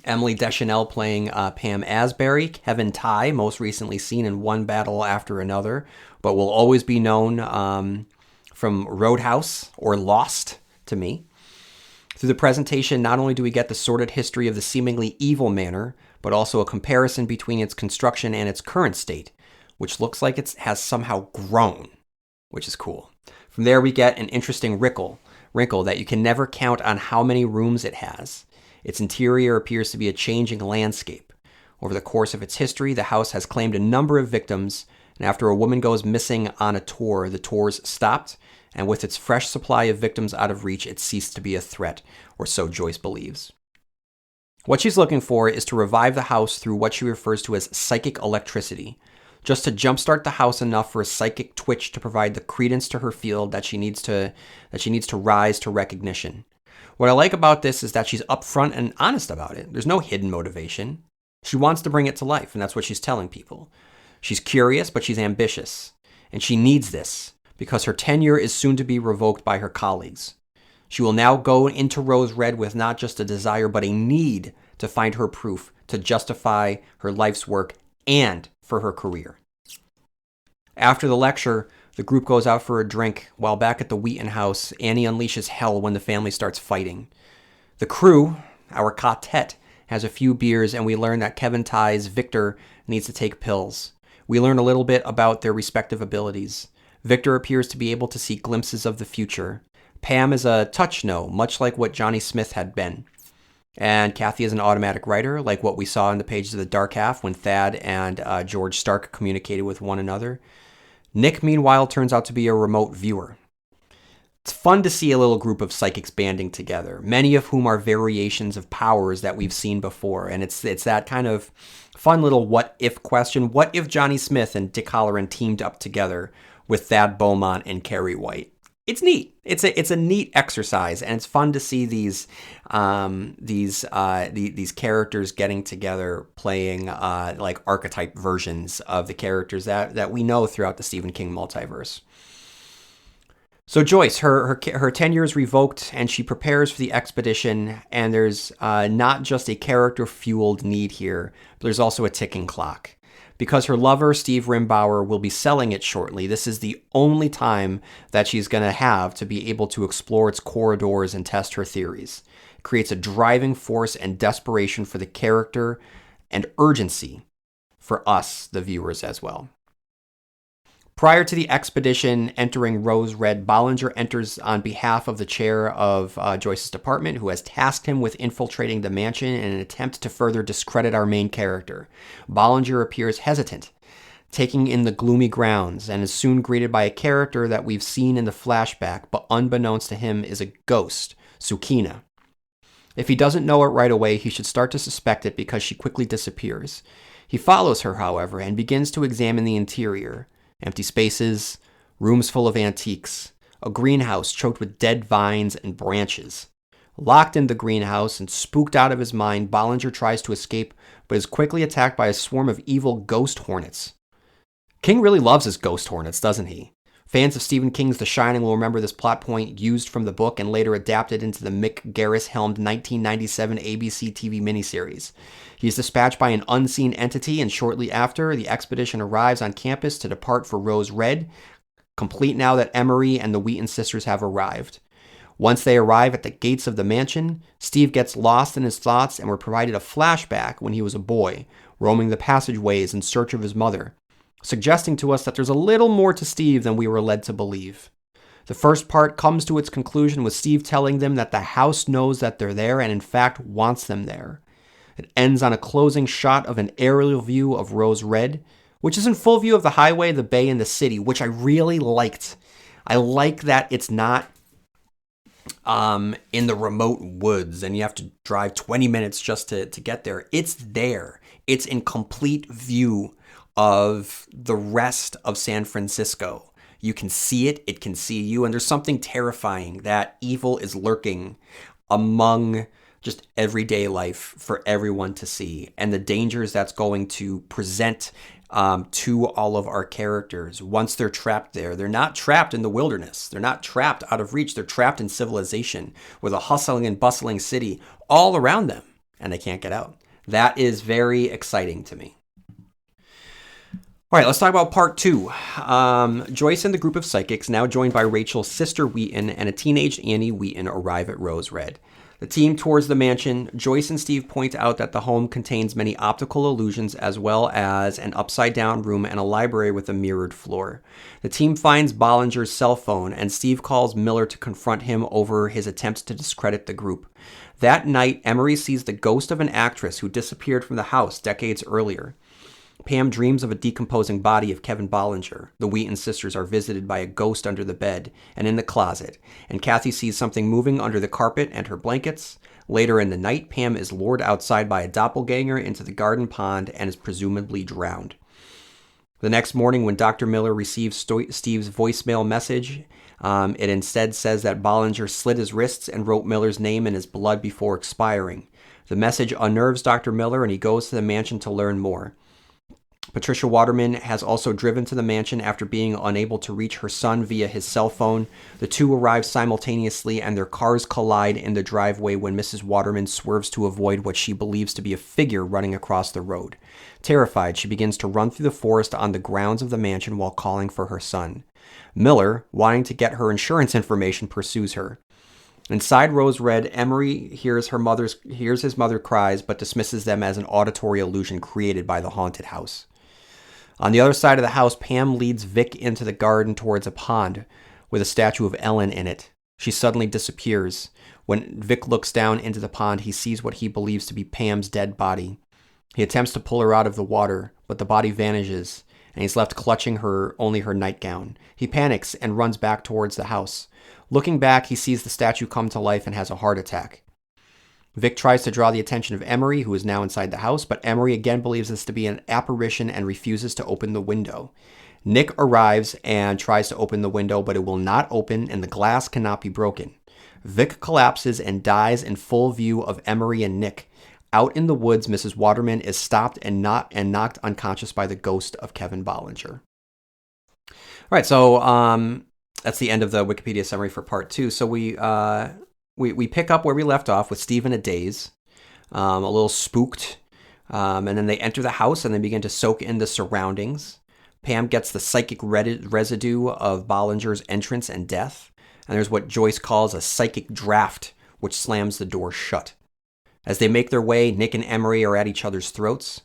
Emily Deschanel playing Pam Asbury, Kevin Tighe, most recently seen in One Battle After Another, but will always be known from Roadhouse or Lost to me. Through the presentation, not only do we get the sordid history of the seemingly evil manor, but also a comparison between its construction and its current state, which looks like it has somehow grown, which is cool. From there, we get an interesting wrinkle that you can never count on how many rooms it has. Its interior appears to be a changing landscape. Over the course of its history, the house has claimed a number of victims, and after a woman goes missing on a tour, the tours stopped, and with its fresh supply of victims out of reach, it ceased to be a threat, or so Joyce believes. What she's looking for is to revive the house through what she refers to as psychic electricity, just to jumpstart the house enough for a psychic twitch to provide the credence to her field that she needs to rise to recognition. What I like about this is that she's upfront and honest about it. There's no hidden motivation. She wants to bring it to life, and that's what she's telling people. She's curious, but she's ambitious, and she needs this because her tenure is soon to be revoked by her colleagues. She will now go into Rose Red with not just a desire, but a need to find her proof to justify her life's work and for her career. After the lecture, the group goes out for a drink, while back at the Wheaton house, Annie unleashes hell when the family starts fighting. The crew, our quartet, has a few beers, and we learn that Kevin Tighe's Victor needs to take pills. We learn a little bit about their respective abilities. Victor appears to be able to see glimpses of the future. Pam is a touch-no, much like what Johnny Smith had been. And Kathy is an automatic writer, like what we saw in the pages of The Dark Half when Thad and George Stark communicated with one another. Nick, meanwhile, turns out to be a remote viewer. It's fun to see a little group of psychics banding together, many of whom are variations of powers that we've seen before. And it's that kind of fun little what-if question. What if Johnny Smith and Dick Halloran teamed up together with Thad Beaumont and Carrie White? It's neat. It's a neat exercise, and it's fun to see these characters getting together, playing like archetype versions of the characters that we know throughout the Stephen King multiverse. So Joyce, her tenure is revoked, and she prepares for the expedition. And there's not just a character-fueled need here, but there's also a ticking clock. Because her lover, Steve Rimbauer, will be selling it shortly, this is the only time that she's going to have to be able to explore its corridors and test her theories. It creates a driving force and desperation for the character and urgency for us, the viewers, as well. Prior to the expedition entering Rose Red, Bollinger enters on behalf of the chair of Joyce's department, who has tasked him with infiltrating the mansion in an attempt to further discredit our main character. Bollinger appears hesitant, taking in the gloomy grounds, and is soon greeted by a character that we've seen in the flashback, but unbeknownst to him is a ghost, Sukina. If he doesn't know it right away, he should start to suspect it because she quickly disappears. He follows her, however, and begins to examine the interior. Empty spaces, rooms full of antiques, a greenhouse choked with dead vines and branches, Locked in the greenhouse and spooked out of his mind, Bollinger tries to escape, but is quickly attacked by a swarm of evil ghost hornets. King really loves his ghost hornets, doesn't he? Fans of Stephen King's The Shining will remember this plot point used from the book and later adapted into the Mick Garris-helmed 1997 ABC TV miniseries. He is dispatched by an unseen entity, and shortly after, the expedition arrives on campus to depart for Rose Red, complete now that Emery and the Wheaton sisters have arrived. Once they arrive at the gates of the mansion, Steve gets lost in his thoughts and we're provided a flashback when he was a boy, roaming the passageways in search of his mother, suggesting to us that there's a little more to Steve than we were led to believe. The first part comes to its conclusion with Steve telling them that the house knows that they're there and in fact wants them there. It ends on a closing shot of an aerial view of Rose Red, which is in full view of the highway, the bay, and the city, which I really liked. I like that it's not in the remote woods and you have to drive 20 minutes just to get there. It's there. It's in complete view of the rest of San Francisco. You can see it, it can see you, and there's something terrifying that evil is lurking among just everyday life for everyone to see, and the dangers that's going to present to all of our characters once they're trapped there. They're not trapped in the wilderness. They're not trapped out of reach. They're trapped in civilization with a hustling and bustling city all around them, and they can't get out. That is very exciting to me. All right, let's talk about part 2. Joyce and the group of psychics, now joined by Rachel's sister Wheaton and a teenage Annie Wheaton, arrive at Rose Red. The team tours the mansion. Joyce and Steve point out that the home contains many optical illusions as well as an upside-down room and a library with a mirrored floor. The team finds Bollinger's cell phone, and Steve calls Miller to confront him over his attempts to discredit the group. That night, Emery sees the ghost of an actress who disappeared from the house decades earlier. Pam dreams of a decomposing body of Kevin Bollinger. The Wheaton sisters are visited by a ghost under the bed and in the closet, and Kathy sees something moving under the carpet and her blankets. Later in the night, Pam is lured outside by a doppelganger into the garden pond and is presumably drowned. The next morning, when Dr. Miller receives Steve's voicemail message, it instead says that Bollinger slit his wrists and wrote Miller's name in his blood before expiring. The message unnerves Dr. Miller, and he goes to the mansion to learn more. Patricia Waterman has also driven to the mansion after being unable to reach her son via his cell phone. The two arrive simultaneously and their cars collide in the driveway when Mrs. Waterman swerves to avoid what she believes to be a figure running across the road. Terrified, she begins to run through the forest on the grounds of the mansion while calling for her son. Miller, wanting to get her insurance information, pursues her. Inside Rose Red, Emery hears his mother cries but dismisses them as an auditory illusion created by the haunted house. On the other side of the house, Pam leads Vic into the garden towards a pond with a statue of Ellen in it. She suddenly disappears. When Vic looks down into the pond, he sees what he believes to be Pam's dead body. He attempts to pull her out of the water, but the body vanishes, and he's left clutching only her nightgown. He panics and runs back towards the house. Looking back, he sees the statue come to life and has a heart attack. Vic tries to draw the attention of Emery, who is now inside the house, but Emery again believes this to be an apparition and refuses to open the window. Nick arrives and tries to open the window, but it will not open and the glass cannot be broken. Vic collapses and dies in full view of Emery and Nick. Out in the woods, Mrs. Waterman is stopped and knocked unconscious by the ghost of Kevin Bollinger. All right, so that's the end of the Wikipedia summary for part 2. So we pick up where we left off with Steve in a daze, a little spooked, and then they enter the house and they begin to soak in the surroundings. Pam gets the psychic residue of Bollinger's entrance and death, and there's what Joyce calls a psychic draft, which slams the door shut. As they make their way, Nick and Emery are at each other's throats.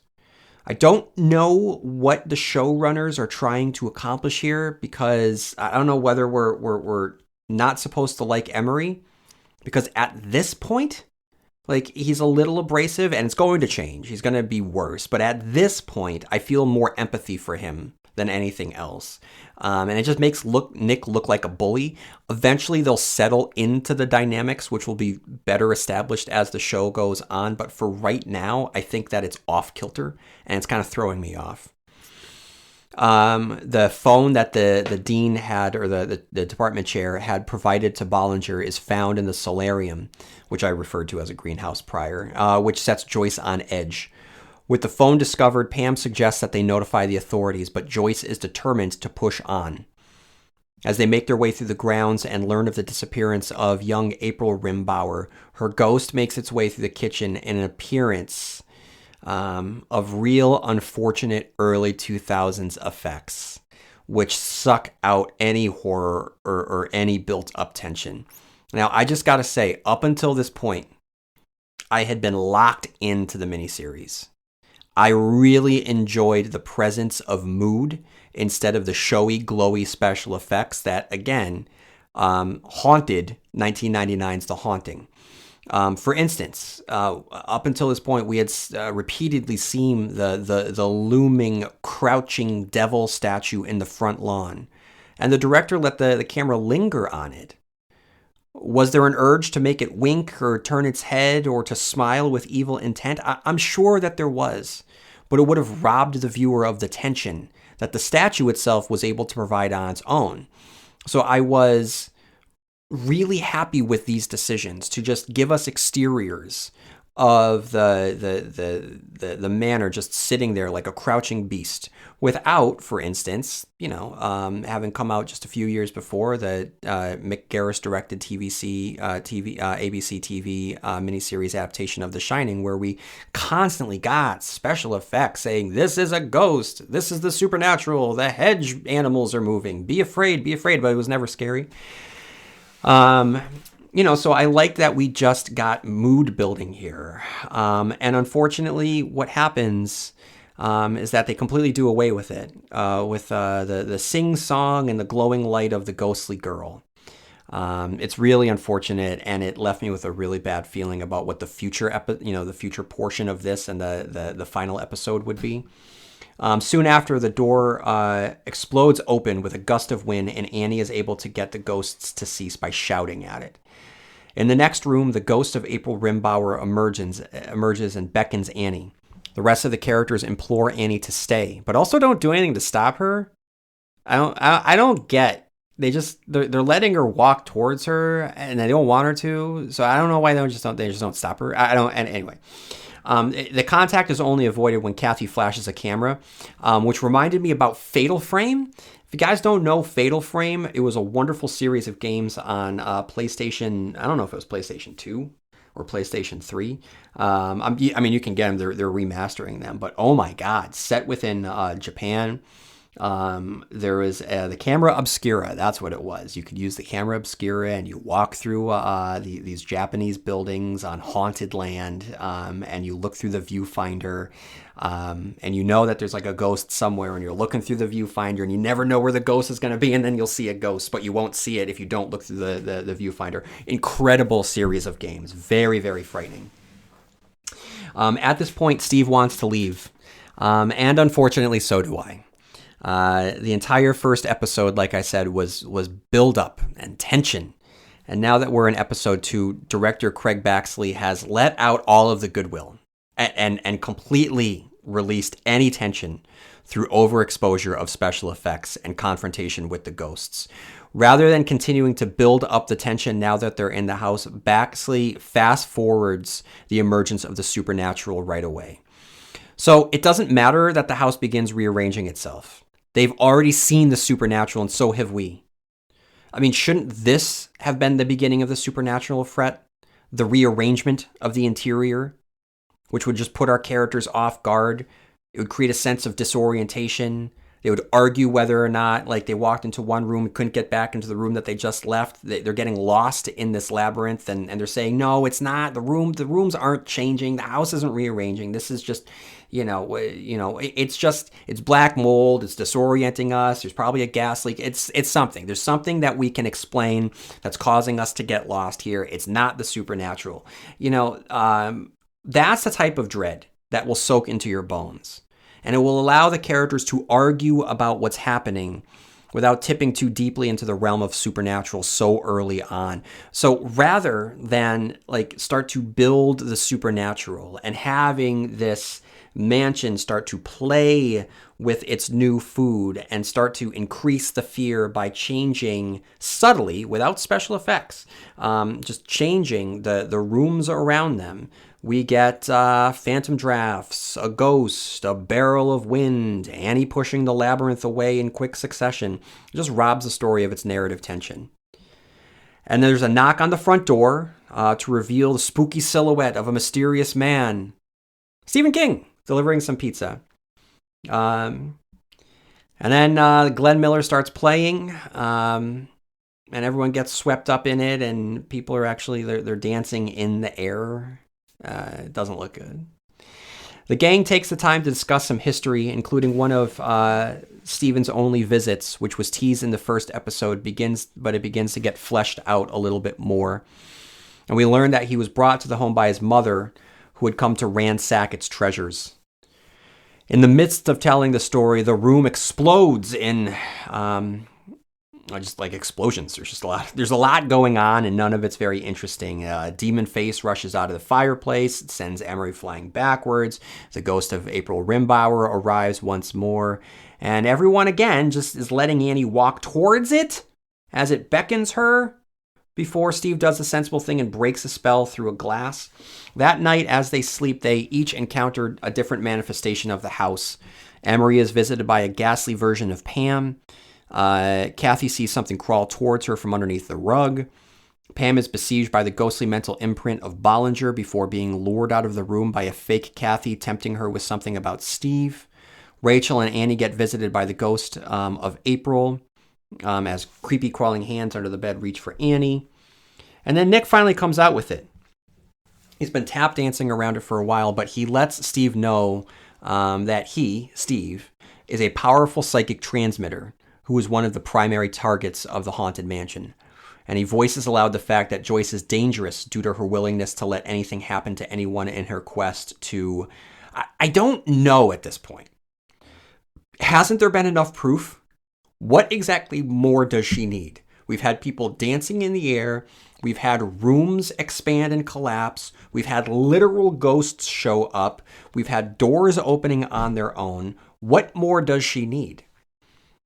I don't know what the showrunners are trying to accomplish here, because I don't know whether we're not supposed to like Emery, because at this point, like, he's a little abrasive and it's going to change. He's going to be worse. But at this point, I feel more empathy for him than anything else. And it just makes Nick look like a bully. Eventually, they'll settle into the dynamics, which will be better established as the show goes on. But for right now, I think that it's off kilter and it's kind of throwing me off. The phone that the dean had, or the department chair had provided to Bollinger, is found in the solarium, which I referred to as a greenhouse prior, which sets Joyce on edge. With the phone discovered, Pam suggests that they notify the authorities, but Joyce is determined to push on. As they make their way through the grounds and learn of the disappearance of young April Rimbauer, her ghost makes its way through the kitchen in an appearance of real unfortunate early 2000s effects, which suck out any horror or any built-up tension. Now, I just got to say, up until this point, I had been locked into the miniseries. I really enjoyed the presence of mood instead of the showy, glowy special effects that, again, haunted 1999's The Haunting. For instance, up until this point, we had repeatedly seen the looming, crouching devil statue in the front lawn, and the director let the camera linger on it. Was there an urge to make it wink or turn its head or to smile with evil intent? I'm sure that there was, but it would have robbed the viewer of the tension that the statue itself was able to provide on its own. So I was really happy with these decisions to just give us exteriors of the manor just sitting there like a crouching beast, without, for instance, having come out just a few years before, the Mick Garris directed ABC TV miniseries adaptation of The Shining, where we constantly got special effects saying, this is a ghost, this is the supernatural, the hedge animals are moving, be afraid, but it was never scary. So I like that we just got mood building here. And unfortunately, what happens is that they completely do away with it, with the sing-song and the glowing light of the ghostly girl. It's really unfortunate, and it left me with a really bad feeling about what the future the future portion of this and the final episode would be. Soon after, the door explodes open with a gust of wind, and Annie is able to get the ghosts to cease by shouting at it. In the next room, the ghost of April Rimbauer emerges and beckons Annie. The rest of the characters implore Annie to stay, but also don't do anything to stop her. I don't get. They're letting her walk towards her, and they don't want her to. So I don't know why they just don't stop her. Anyway. The contact is only avoided when Kathy flashes a camera, which reminded me about Fatal Frame. If you guys don't know Fatal Frame, it was a wonderful series of games on PlayStation. I don't know if it was PlayStation 2 or PlayStation 3. You can get them. They're remastering them. But oh my God, set within Japan. There was the camera obscura. That's what it was. You could use the camera obscura, and you walk through these Japanese buildings on haunted land, and you look through the viewfinder, and you know that there's like a ghost somewhere, and you're looking through the viewfinder, and you never know where the ghost is going to be, and then you'll see a ghost, but you won't see it if you don't look through the viewfinder. Incredible series of games. Very, very frightening. At this point, Steve wants to leave, and unfortunately, so do I. The entire first episode, like I said, was build up and tension. And now that we're in episode 2, director Craig Baxley has let out all of the goodwill and completely released any tension through overexposure of special effects and confrontation with the ghosts. Rather than continuing to build up the tension now that they're in the house, Baxley fast forwards the emergence of the supernatural right away. So it doesn't matter that the house begins rearranging itself. They've already seen the supernatural, and so have we. I mean, shouldn't this have been the beginning of the supernatural threat? The rearrangement of the interior, which would just put our characters off guard. It would create a sense of disorientation. They would argue whether or not, like, they walked into one room and couldn't get back into the room that they just left. They're getting lost in this labyrinth, and they're saying, no, it's not. The rooms aren't changing. The house isn't rearranging. This is just, it's black mold. It's disorienting us. There's probably a gas leak. It's something. There's something that we can explain that's causing us to get lost here. It's not the supernatural. That's the type of dread that will soak into your bones. And it will allow the characters to argue about what's happening without tipping too deeply into the realm of supernatural so early on. So rather than start to build the supernatural and having this mansion start to play with its new food and start to increase the fear by changing subtly, without special effects, just changing the rooms around them. We get phantom drafts, a ghost, a barrel of wind, Annie pushing the labyrinth away in quick succession. It just robs the story of its narrative tension. And there's a knock on the front door to reveal the spooky silhouette of a mysterious man. Stephen King, delivering some pizza. And then Glenn Miller starts playing, and everyone gets swept up in it, and people are actually, they're dancing in the air. It doesn't look good. The gang takes the time to discuss some history, including one of Stephen's only visits, which was teased in the first episode, but it begins to get fleshed out a little bit more. And we learn that he was brought to the home by his mother, who had come to ransack its treasures. In the midst of telling the story, the room explodes in just like explosions. There's a lot going on, and none of it's very interesting. Demon face rushes out of the fireplace. It sends Emery flying backwards. The ghost of April Rimbauer arrives once more. And everyone, again, just is letting Annie walk towards it as it beckons her before Steve does the sensible thing and breaks a spell through a glass. That night, as they sleep, they each encountered a different manifestation of the house. Emery is visited by a ghastly version of Pam. Kathy sees something crawl towards her from underneath the rug. Pam is besieged by the ghostly mental imprint of Bollinger before being lured out of the room by a fake Kathy tempting her with something about Steve. Rachel and Annie get visited by the ghost of April as creepy crawling hands under the bed reach for Annie. And then Nick finally comes out with it. He's been tap dancing around it for a while, but he lets Steve know that he, Steve, is a powerful psychic transmitter who is one of the primary targets of the Haunted Mansion. And he voices aloud the fact that Joyce is dangerous due to her willingness to let anything happen to anyone in her quest to... I don't know at this point. Hasn't there been enough proof? What exactly more does she need? We've had people dancing in the air. We've had rooms expand and collapse. We've had literal ghosts show up. We've had doors opening on their own. What more does she need?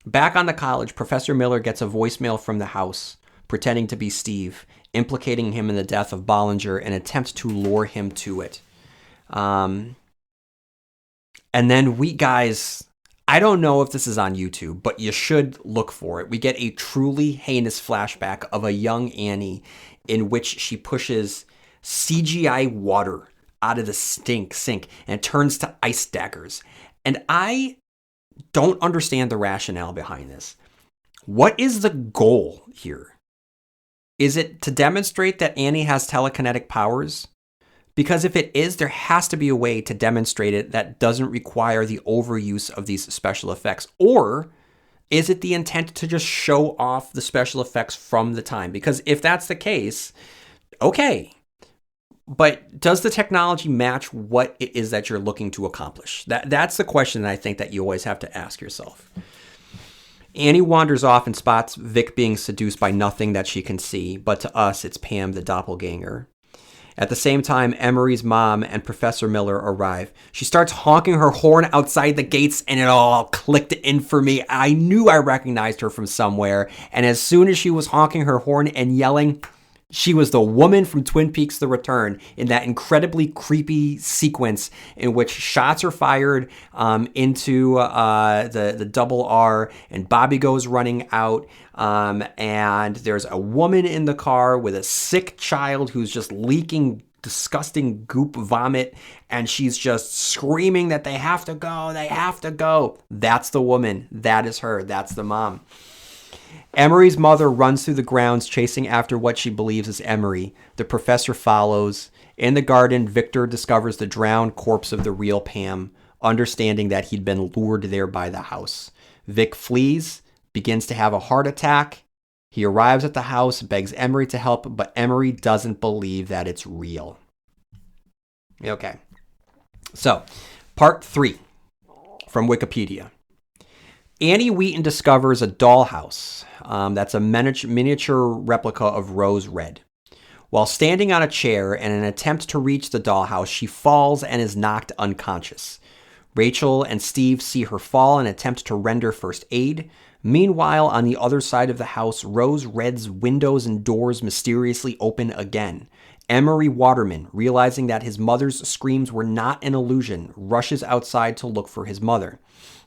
Back on the college, Professor Miller gets a voicemail from the house, pretending to be Steve, implicating him in the death of Bollinger and attempts to lure him to it. And then guys, I don't know if this is on YouTube, but you should look for it. We get a truly heinous flashback of a young Annie in which she pushes CGI water out of the sink and it turns to ice daggers. And I don't understand the rationale behind this. What is the goal here? Is it to demonstrate that Annie has telekinetic powers? Because if it is, there has to be a way to demonstrate it that doesn't require the overuse of these special effects. Or is it the intent to just show off the special effects from the time? Because if that's the case, okay. But does the technology match what it is that you're looking to accomplish? That's the question that I think that you always have to ask yourself. Annie wanders off and spots Vic being seduced by nothing that she can see, but to us, it's Pam, the doppelganger. At the same time, Emery's mom and Professor Miller arrive. She starts honking her horn outside the gates, and it all clicked in for me. I knew I recognized her from somewhere, and as soon as she was honking her horn and yelling, she was the woman from Twin Peaks: The Return in that incredibly creepy sequence in which shots are fired into the double R, and Bobby goes running out, and there's a woman in the car with a sick child who's just leaking disgusting goop vomit, and she's just screaming that they have to go, they have to go. That's the woman. That is her. That's the mom. Emery's mother runs through the grounds chasing after what she believes is Emery. The professor follows. In the garden, Victor discovers the drowned corpse of the real Pam, understanding that he'd been lured there by the house. Vic flees, begins to have a heart attack. He arrives at the house, begs Emery to help, but Emery doesn't believe that it's real. Okay. So, part 3 from Wikipedia. Annie Wheaton discovers a dollhouse that's a miniature replica of Rose Red. While standing on a chair in an attempt to reach the dollhouse, she falls and is knocked unconscious. Rachel and Steve see her fall and attempt to render first aid. Meanwhile, on the other side of the house, Rose Red's windows and doors mysteriously open again. Emery Waterman, realizing that his mother's screams were not an illusion, rushes outside to look for his mother.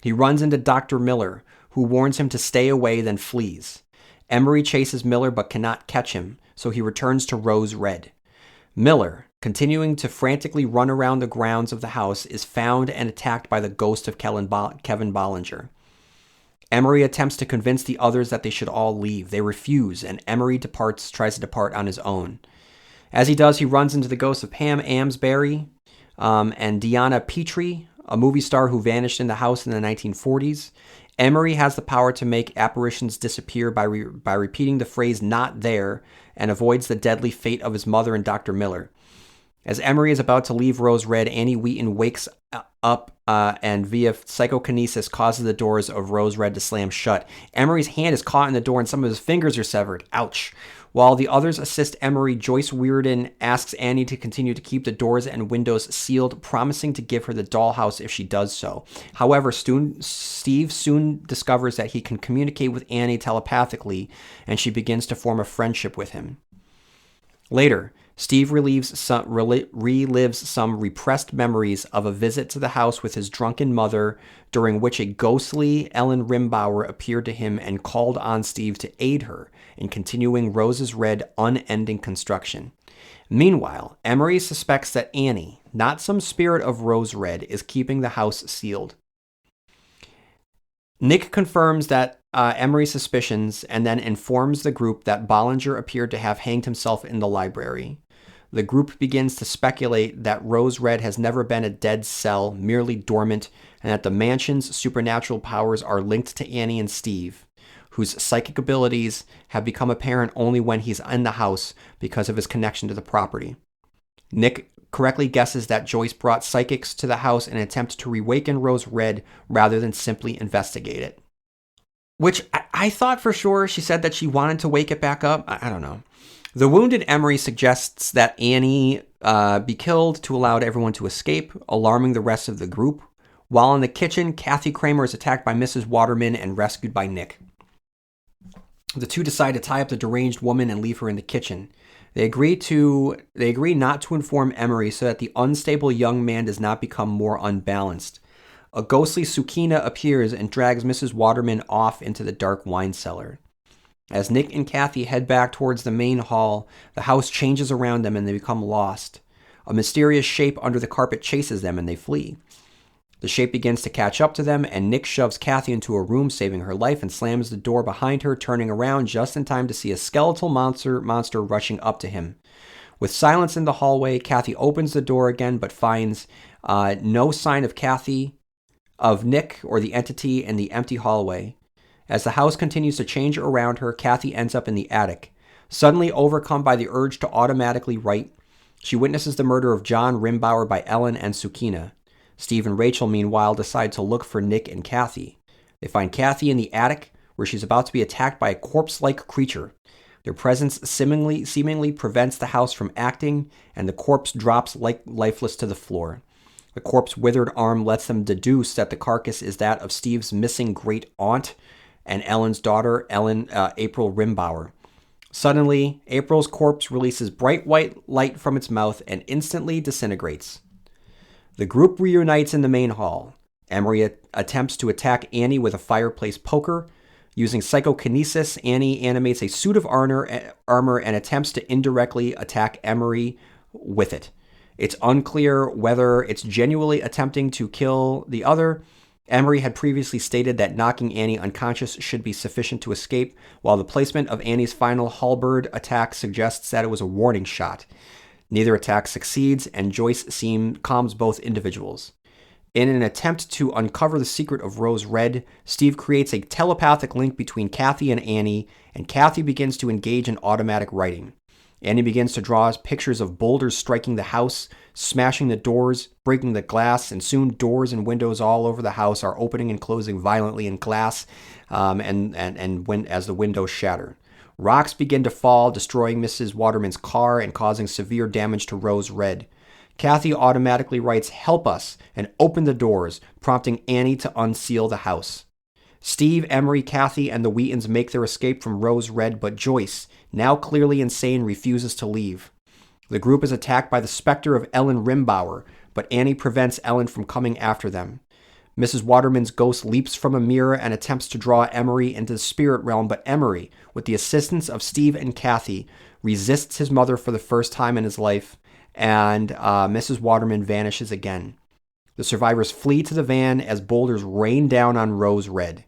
He runs into Dr. Miller, who warns him to stay away, then flees. Emery chases Miller but cannot catch him, so he returns to Rose Red. Miller, continuing to frantically run around the grounds of the house, is found and attacked by the ghost of Kevin Bollinger. Emery attempts to convince the others that they should all leave. They refuse, and Emery tries to depart on his own. As he does, he runs into the ghosts of Pam Amsbury and Deanna Petrie, a movie star who vanished in the house in the 1940s. Emery has the power to make apparitions disappear by repeating the phrase "not there," and avoids the deadly fate of his mother and Dr. Miller. As Emery is about to leave Rose Red, Annie Wheaton wakes up and via psychokinesis causes the doors of Rose Red to slam shut. Emery's hand is caught in the door and some of his fingers are severed. Ouch. While the others assist Emery, Joyce Weirden asks Annie to continue to keep the doors and windows sealed, promising to give her the dollhouse if she does so. However, Steve soon discovers that he can communicate with Annie telepathically, and she begins to form a friendship with him. Later, Steve relives some repressed memories of a visit to the house with his drunken mother, during which a ghostly Ellen Rimbauer appeared to him and called on Steve to aid her in continuing Rose Red unending construction. Meanwhile, Emery suspects that Annie, not some spirit of Rose Red, is keeping the house sealed. Nick confirms that Emery's suspicions and then informs the group that Bollinger appeared to have hanged himself in the library. The group begins to speculate that Rose Red has never been a dead cell, merely dormant, and that the mansion's supernatural powers are linked to Annie and Steve, whose psychic abilities have become apparent only when he's in the house because of his connection to the property. Nick correctly guesses that Joyce brought psychics to the house in an attempt to reawaken Rose Red rather than simply investigate it. Which I thought for sure she said that she wanted to wake it back up. I don't know. The wounded Emery suggests that Annie be killed to allow everyone to escape, alarming the rest of the group. While in the kitchen, Kathy Kramer is attacked by Mrs. Waterman and rescued by Nick. The two decide to tie up the deranged woman and leave her in the kitchen. They agree not to inform Emery so that the unstable young man does not become more unbalanced. A ghostly Sukina appears and drags Mrs. Waterman off into the dark wine cellar. As Nick and Kathy head back towards the main hall, the house changes around them and they become lost. A mysterious shape under the carpet chases them and they flee. The shape begins to catch up to them, and Nick shoves Kathy into a room, saving her life, and slams the door behind her, turning around just in time to see a skeletal monster rushing up to him. With silence in the hallway, Kathy opens the door again, but finds no sign of Nick or the entity in the empty hallway. As the house continues to change around her, Kathy ends up in the attic. Suddenly overcome by the urge to automatically write, she witnesses the murder of John Rimbauer by Ellen and Sukina. Steve and Rachel, meanwhile, decide to look for Nick and Kathy. They find Kathy in the attic, where she's about to be attacked by a corpse-like creature. Their presence seemingly prevents the house from acting, and the corpse drops lifeless to the floor. The corpse's withered arm lets them deduce that the carcass is that of Steve's missing great-aunt and Ellen's daughter, April Rimbauer. Suddenly, April's corpse releases bright white light from its mouth and instantly disintegrates. The group reunites in the main hall. Emery attempts to attack Annie with a fireplace poker. Using psychokinesis, Annie animates a suit of armor and attempts to indirectly attack Emery with it. It's unclear whether it's genuinely attempting to kill the other. Emery had previously stated that knocking Annie unconscious should be sufficient to escape, while the placement of Annie's final halberd attack suggests that it was a warning shot. Neither attack succeeds, and Joyce calms both individuals. In an attempt to uncover the secret of Rose Red, Steve creates a telepathic link between Kathy and Annie, and Kathy begins to engage in automatic writing. Annie begins to draw pictures of boulders striking the house, smashing the doors, breaking the glass, and soon doors and windows all over the house are opening and closing violently in glass, as the windows shatter. Rocks begin to fall, destroying Mrs. Waterman's car and causing severe damage to Rose Red. Kathy automatically writes, "Help us," and open the doors, prompting Annie to unseal the house. Steve, Emery, Kathy, and the Wheatons make their escape from Rose Red, but Joyce, now clearly insane, refuses to leave. The group is attacked by the specter of Ellen Rimbauer, but Annie prevents Ellen from coming after them. Mrs. Waterman's ghost leaps from a mirror and attempts to draw Emery into the spirit realm, but Emery, with the assistance of Steve and Kathy, resists his mother for the first time in his life, and Mrs. Waterman vanishes again. The survivors flee to the van as boulders rain down on Rose Red.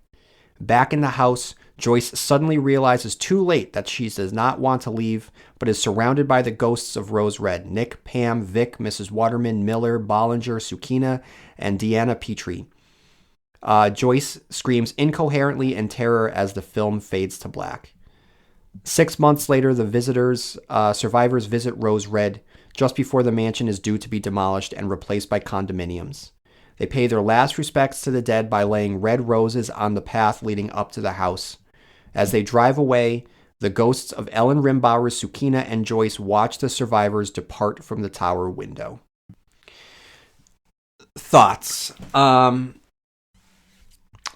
Back in the house, Joyce suddenly realizes too late that she does not want to leave, but is surrounded by the ghosts of Rose Red: Nick, Pam, Vic, Mrs. Waterman, Miller, Bollinger, Sukina, and Deanna Petrie. Joyce screams incoherently in terror as the film fades to black. 6 months later, the survivors visit Rose Red just before the mansion is due to be demolished and replaced by condominiums. They pay their last respects to the dead by laying red roses on the path leading up to the house. As they drive away, the ghosts of Ellen Rimbauer, Sukina, and Joyce watch the survivors depart from the tower window. Thoughts.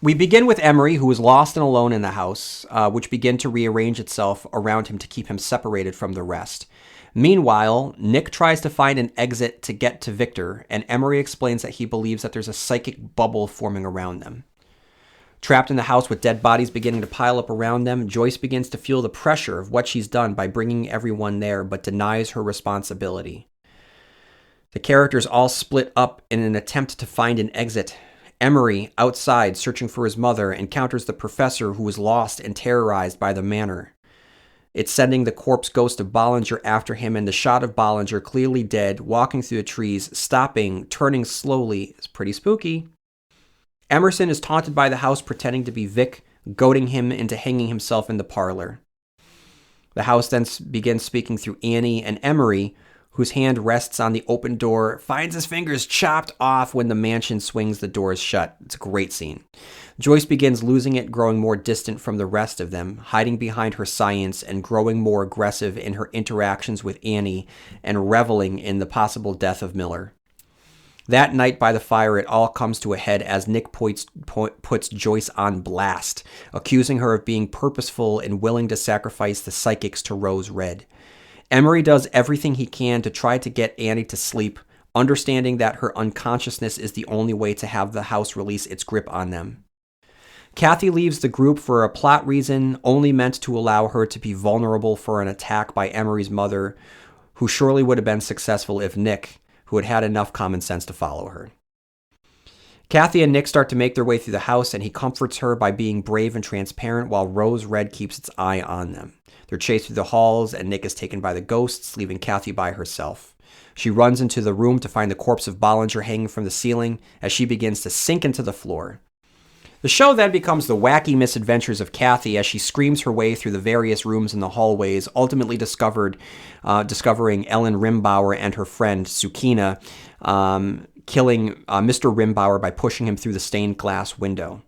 We begin with Emery, who is lost and alone in the house, which begin to rearrange itself around him to keep him separated from the rest. Meanwhile, Nick tries to find an exit to get to Victor, and Emery explains that he believes that there's a psychic bubble forming around them. Trapped in the house with dead bodies beginning to pile up around them, Joyce begins to feel the pressure of what she's done by bringing everyone there, but denies her responsibility. The characters all split up in an attempt to find an exit. Emery, outside searching for his mother, encounters the professor, who is lost and terrorized by the manor. It's sending the corpse ghost of Bollinger after him, and the shot of Bollinger, clearly dead, walking through the trees, stopping, turning slowly, is pretty spooky. Emerson is taunted by the house, pretending to be Vic, goading him into hanging himself in the parlor. The house then begins speaking through Annie, and Emery, whose hand rests on the open door, finds his fingers chopped off when the mansion swings the doors shut. It's a great scene. Joyce begins losing it, growing more distant from the rest of them, hiding behind her science and growing more aggressive in her interactions with Annie and reveling in the possible death of Miller. That night by the fire, it all comes to a head as Nick puts Joyce on blast, accusing her of being purposeful and willing to sacrifice the psychics to Rose Red. Emery does everything he can to try to get Annie to sleep, understanding that her unconsciousness is the only way to have the house release its grip on them. Kathy leaves the group for a plot reason only meant to allow her to be vulnerable for an attack by Emery's mother, who surely would have been successful if Nick, who had had enough common sense to follow her. Kathy and Nick start to make their way through the house, and he comforts her by being brave and transparent while Rose Red keeps its eye on them. They're chased through the halls, and Nick is taken by the ghosts, leaving Kathy by herself. She runs into the room to find the corpse of Bollinger hanging from the ceiling as she begins to sink into the floor. The show then becomes the wacky misadventures of Kathy as she screams her way through the various rooms in the hallways, ultimately discovering Ellen Rimbauer and her friend Sukina, killing Mr. Rimbauer by pushing him through the stained glass window.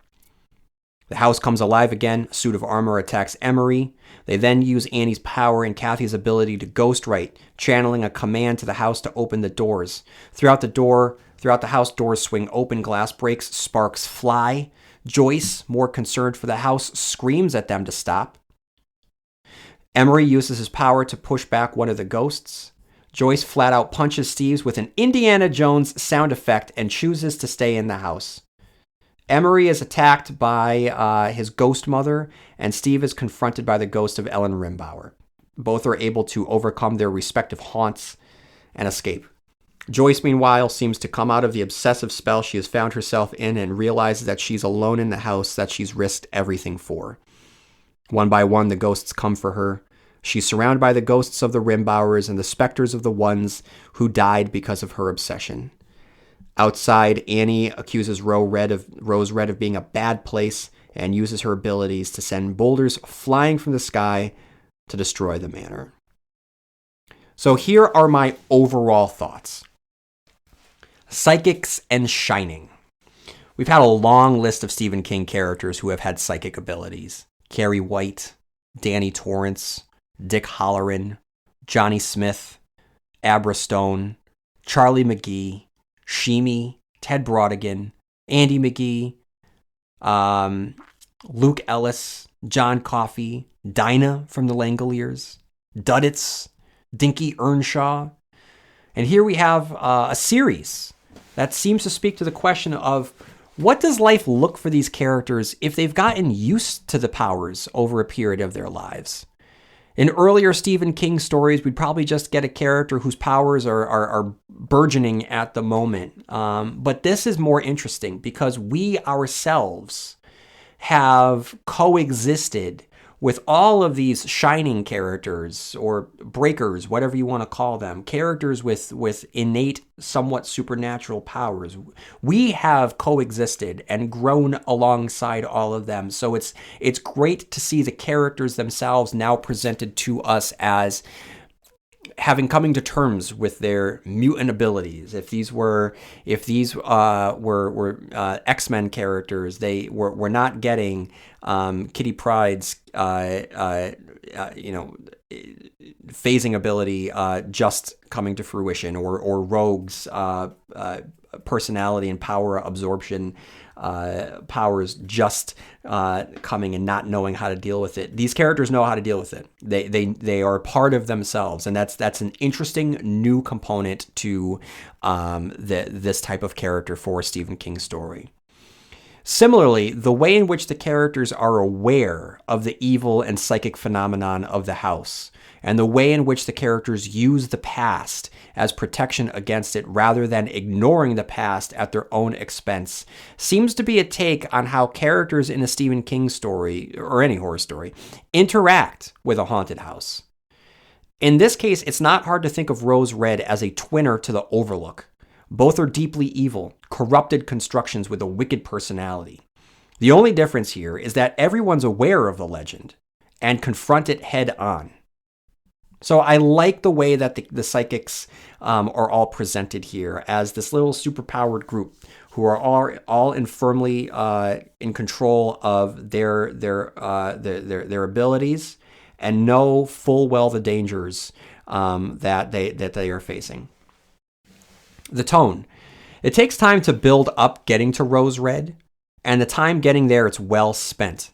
The house comes alive again. A suit of armor attacks Emery. They then use Annie's power and Kathy's ability to ghostwrite, channeling a command to the house to open the doors. Throughout the house, doors swing open, glass breaks, sparks fly. Joyce, more concerned for the house, screams at them to stop. Emery uses his power to push back one of the ghosts. Joyce flat out punches Steve with an Indiana Jones sound effect and chooses to stay in the house. Emery is attacked by his ghost mother, and Steve is confronted by the ghost of Ellen Rimbauer. Both are able to overcome their respective haunts and escape. Joyce, meanwhile, seems to come out of the obsessive spell she has found herself in and realizes that she's alone in the house that she's risked everything for. One by one, the ghosts come for her. She's surrounded by the ghosts of the Rimbauers and the specters of the ones who died because of her obsession. Outside, Annie accuses Rose Red of being a bad place and uses her abilities to send boulders flying from the sky to destroy the manor. So here are my overall thoughts. Psychics and Shining. We've had a long list of Stephen King characters who have had psychic abilities. Carrie White, Danny Torrance, Dick Halloran, Johnny Smith, Abra Stone, Charlie McGee, Sheemy, Ted Brodigan, Andy McGee, Luke Ellis, John Coffey, Dinah from the Langoliers, Duddits, Dinky Earnshaw. And here we have a series that seems to speak to the question of what does life look for these characters if they've gotten used to the powers over a period of their lives? In earlier Stephen King stories, we'd probably just get a character whose powers are burgeoning at the moment. But this is more interesting because we ourselves have coexisted with all of these shining characters or breakers, whatever you want to call them, characters with innate, somewhat supernatural powers. We have coexisted and grown alongside all of them. So it's great to see the characters themselves now presented to us as having coming to terms with their mutant abilities. If these were X-Men characters, they were not getting Kitty Pryde's phasing ability just coming to fruition, or Rogue's personality and power absorption powers just coming and not knowing how to deal with it. These characters know how to deal with it. They are part of themselves, and that's an interesting new component to this type of character for a Stephen King story. Similarly, the way in which the characters are aware of the evil and psychic phenomenon of the house, and the way in which the characters use the past as protection against it rather than ignoring the past at their own expense, seems to be a take on how characters in a Stephen King story, or any horror story, interact with a haunted house. In this case, it's not hard to think of Rose Red as a twinner to the Overlook. Both are deeply evil, corrupted constructions with a wicked personality. The only difference here is that everyone's aware of the legend and confront it head on. So I like the way that the psychics are all presented here as this little superpowered group who are all firmly in control of their abilities and know full well the dangers that they are facing. The tone. It takes time to build up getting to Rose Red, and the time getting there, it's well spent.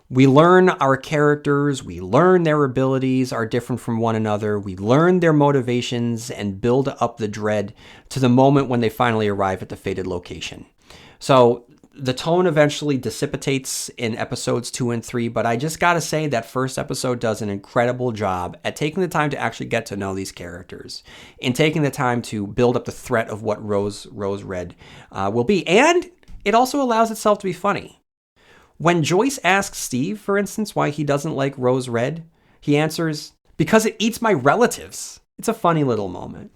We learn our characters, we learn their abilities are different from one another, we learn their motivations and build up the dread to the moment when they finally arrive at the fated location. So the tone eventually dissipates in episodes 2 and 3, but I just gotta say that first episode does an incredible job at taking the time to actually get to know these characters, and taking the time to build up the threat of what Rose Red will be. And it also allows itself to be funny. When Joyce asks Steve, for instance, why he doesn't like Rose Red, he answers, "Because it eats my relatives." It's a funny little moment.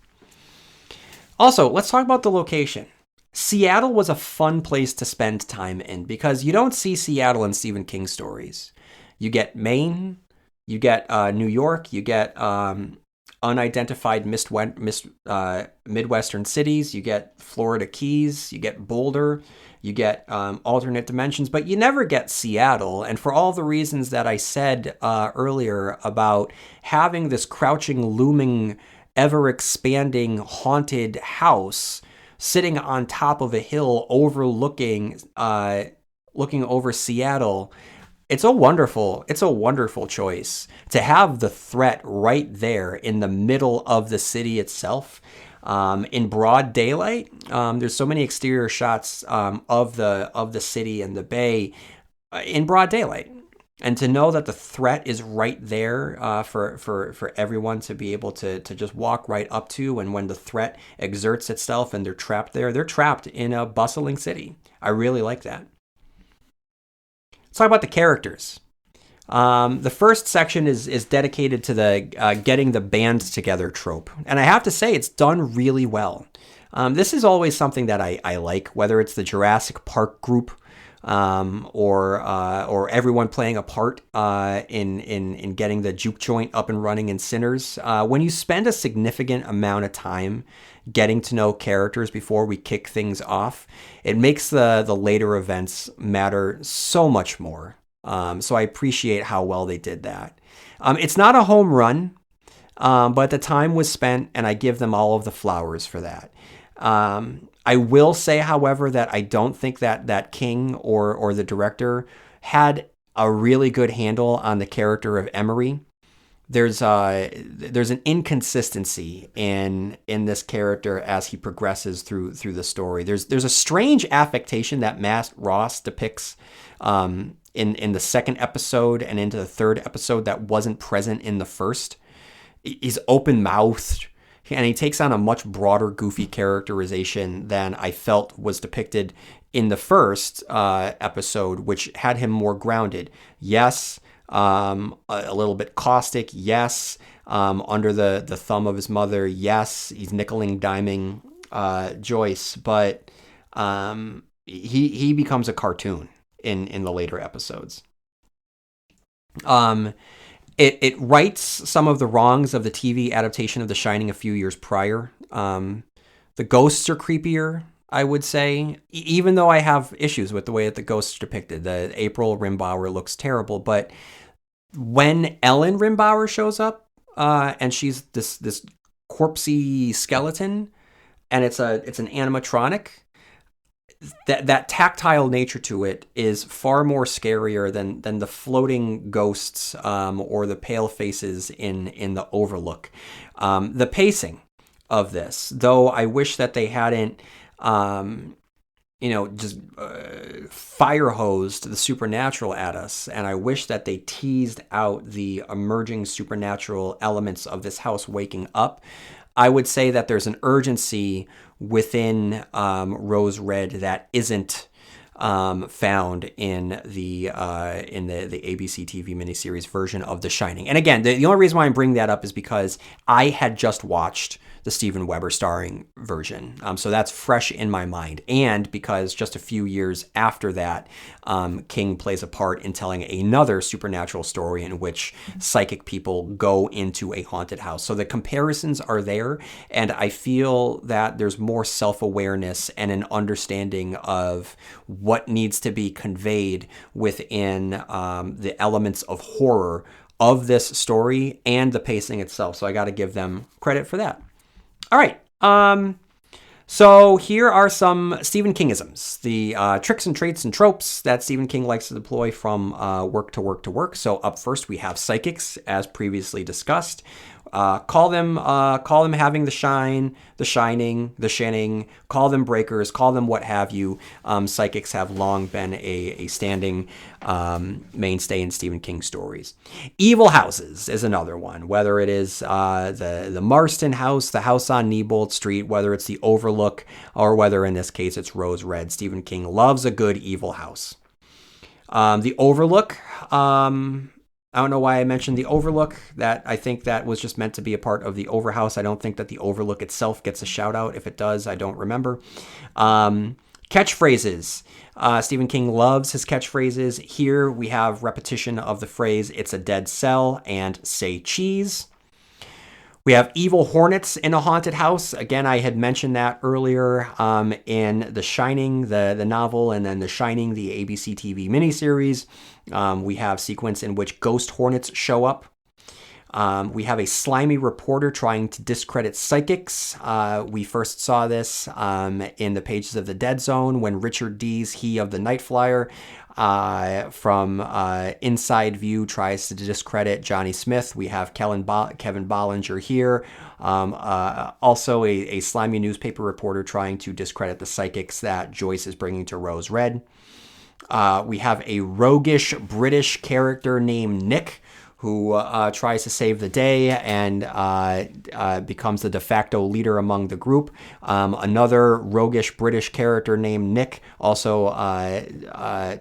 Also, let's talk about the location. Seattle was a fun place to spend time in because you don't see Seattle in Stephen King stories. You get Maine, you get New York, you get unidentified Midwestern cities, you get Florida Keys, you get Boulder, you get alternate dimensions, but you never get Seattle. And for all the reasons that I said earlier about having this crouching, looming, ever-expanding haunted house sitting on top of a hill overlooking, looking over Seattle, it's a wonderful choice to have the threat right there in the middle of the city itself, in broad daylight. There's so many exterior shots of the city and the bay in broad daylight. And to know that the threat is right there for everyone to be able to just walk right up to, and when the threat exerts itself and they're trapped there, they're trapped in a bustling city. I really like that. Let's talk about the characters. The first section is dedicated to the getting the band together trope. And I have to say, it's done really well. This is always something that I like, whether it's the Jurassic Park group, or everyone playing a part in getting the juke joint up and running in Sinners. When you spend a significant amount of time getting to know characters before we kick things off, it makes the later events matter so much more. So I appreciate how well they did that. It's not a home run. But the time was spent, and I give them all of the flowers for that. I will say, however, that I don't think that King or the director had a really good handle on the character of Emery. There's an inconsistency in this character as he progresses through the story. There's a strange affectation that Matt Ross depicts in the second episode and into the third episode that wasn't present in the first. He's open-mouthed, and he takes on a much broader, goofy characterization than I felt was depicted in the first episode, which had him more grounded. Yes, a little bit caustic. Yes, under the thumb of his mother. Yes, he's nickel-and-diming Joyce, but he becomes a cartoon in the later episodes. It rights some of the wrongs of the TV adaptation of The Shining a few years prior. The ghosts are creepier, I would say, even though I have issues with the way that the ghosts are depicted. The April Rimbauer looks terrible, but when Ellen Rimbauer shows up, and she's this corpsey skeleton, and it's an animatronic, that tactile nature to it is far more scarier than the floating ghosts or the pale faces in the Overlook. The pacing of this, though I wish that they hadn't just fire hosed the supernatural at us, and I wish that they teased out the emerging supernatural elements of this house waking up. I would say that there's an urgency within Rose Red that isn't found in the ABC TV miniseries version of The Shining. And again, the only reason why I'm bringing that up is because I had just watched the Steven Weber starring version. So that's fresh in my mind. And because just a few years after that, King plays a part in telling another supernatural story in which psychic people go into a haunted house. So the comparisons are there. And I feel that there's more self-awareness and an understanding of what needs to be conveyed within the elements of horror of this story and the pacing itself. So I got to give them credit for that. All right. So here are some Stephen Kingisms, the tricks and traits and tropes that Stephen King likes to deploy from work to work to work. So up first, we have psychics, as previously discussed. Call them having the shine, the shining, the shinning, call them breakers, call them what have you. Psychics have long been a standing mainstay in Stephen King stories. Evil houses is another one, whether it is the Marston house, the house on Neibolt Street, whether it's the Overlook, or whether in this case it's Rose Red. Stephen King loves a good evil house. The Overlook, I don't know why I mentioned the Overlook. That I think that was just meant to be a part of the Overhouse. I don't think that the Overlook itself gets a shout out. If it does, I don't remember. Catchphrases. Stephen King loves his catchphrases. Here we have repetition of the phrase, "It's a dead cell," and "Say cheese." We have evil hornets in a haunted house. Again, I had mentioned that earlier in The Shining, the novel, and then The Shining, the ABC TV miniseries. We have sequence in which ghost hornets show up. We have a slimy reporter trying to discredit psychics. We first saw this in the pages of The Dead Zone when Richard Dees, he of the Night Flyer, from inside view tries to discredit Johnny Smith. We have Kevin Bollinger here. Also a slimy newspaper reporter trying to discredit the psychics that Joyce is bringing to Rose Red. We have a roguish British character named Nick who tries to save the day and becomes the de facto leader among the group. Another roguish British character named Nick also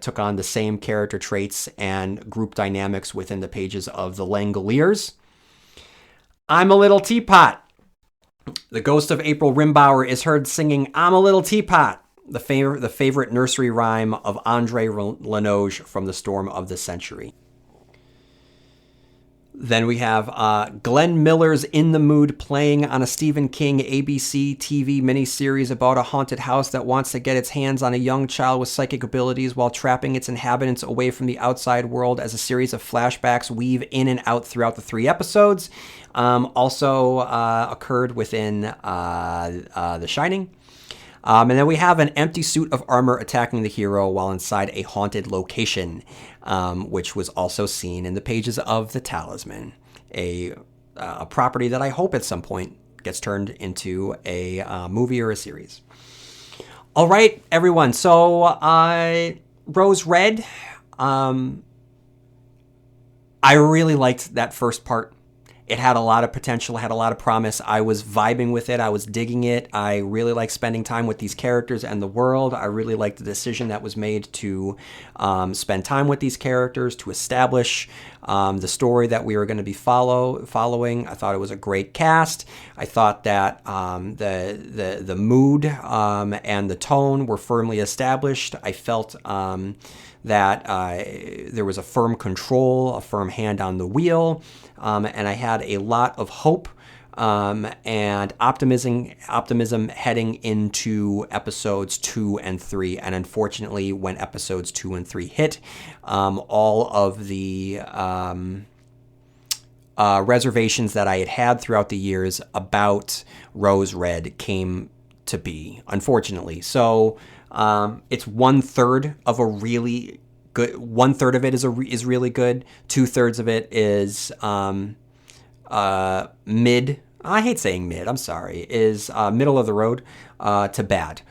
took on the same character traits and group dynamics within the pages of The Langoliers. I'm a Little Teapot. The ghost of April Rimbauer is heard singing "I'm a Little Teapot," the favorite nursery rhyme of Andre Lenoge from The Storm of the Century. Then we have Glenn Miller's In the Mood playing on a Stephen King ABC TV miniseries about a haunted house that wants to get its hands on a young child with psychic abilities while trapping its inhabitants away from the outside world, as a series of flashbacks weave in and out throughout the 3 episodes. Also occurred within The Shining. And then we have an empty suit of armor attacking the hero while inside a haunted location, which was also seen in the pages of The Talisman, a property that I hope at some point gets turned into a movie or a series. All right, everyone. So Rose Red, I really liked that first part. It had a lot of potential, had a lot of promise. I was vibing with it. I was digging it. I really like spending time with these characters and the world. I really liked the decision that was made to spend time with these characters, to establish the story that we were going to be following. I thought it was a great cast. I thought that the mood and the tone were firmly established. I felt that there was a firm control, a firm hand on the wheel, and I had a lot of hope and optimism heading into episodes 2 and 3. And unfortunately, when episodes 2 and 3 hit, all of the reservations that I had throughout the years about Rose Red came to be, unfortunately. So it's 1/3 of a really good. 1/3 of it is really good. 2/3 of it is mid. I hate saying mid. I'm sorry. Is middle of the road to bad.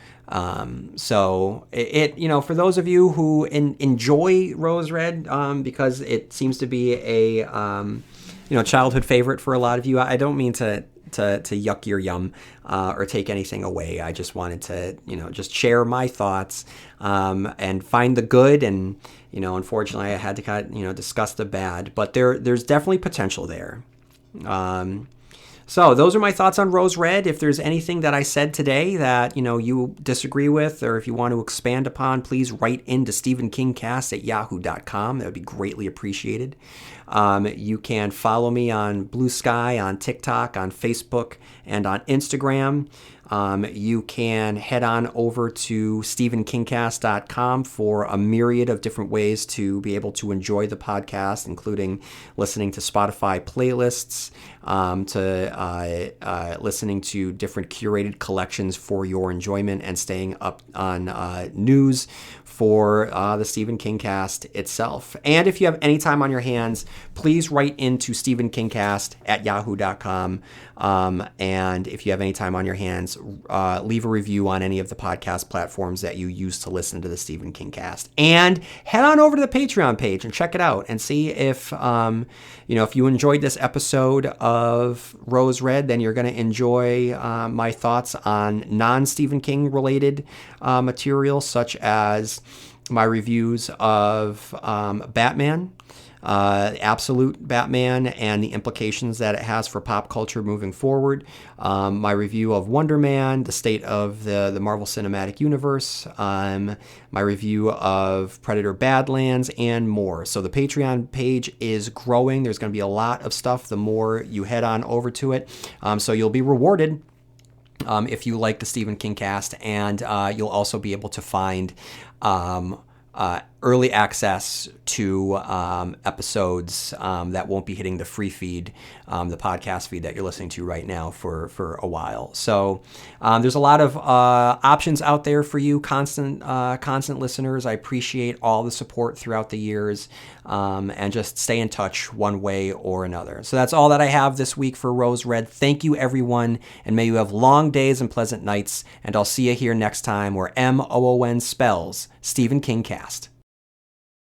So it for those of you who enjoy Rose Red, because it seems to be a childhood favorite for a lot of you. I don't mean to yuck your yum or take anything away. I just wanted to just share my thoughts and find the good, and unfortunately I had to kind of discuss the bad, but there's definitely potential there. So those are my thoughts on Rose Red. If there's anything that I said today that you disagree with, or if you want to expand upon, please write into stephenkingcast@yahoo.com. That would be greatly appreciated. You can follow me on Blue Sky, on TikTok, on Facebook, and on Instagram. You can head on over to stephenkingcast.com for a myriad of different ways to be able to enjoy the podcast, including listening to Spotify playlists, to listening to different curated collections for your enjoyment, and staying up on news for the Stephen King Cast itself. And if you have any time on your hands, please write into stephenkingcast@yahoo.com. And if you have any time on your hands, leave a review on any of the podcast platforms that you use to listen to the Stephen King Cast. And head on over to the Patreon page and check it out and see if, if you enjoyed this episode of Rose Red, then you're going to enjoy my thoughts on non-Stephen King related material, such as my reviews of Batman, absolute Batman, and the implications that it has for pop culture moving forward. My review of Wonder Man, the state of the Marvel Cinematic Universe, my review of Predator Badlands, and more. So the Patreon page is growing. There's going to be a lot of stuff the more you head on over to it. So you'll be rewarded if you like the Stephen King Cast, and you'll also be able to find early access to episodes that won't be hitting the free feed, the podcast feed that you're listening to right now for a while. So there's a lot of options out there for you, constant listeners. I appreciate all the support throughout the years, and just stay in touch one way or another. So that's all that I have this week for Rose Red. Thank you, everyone, and may you have long days and pleasant nights, and I'll see you here next time where MOON spells Stephen King Cast.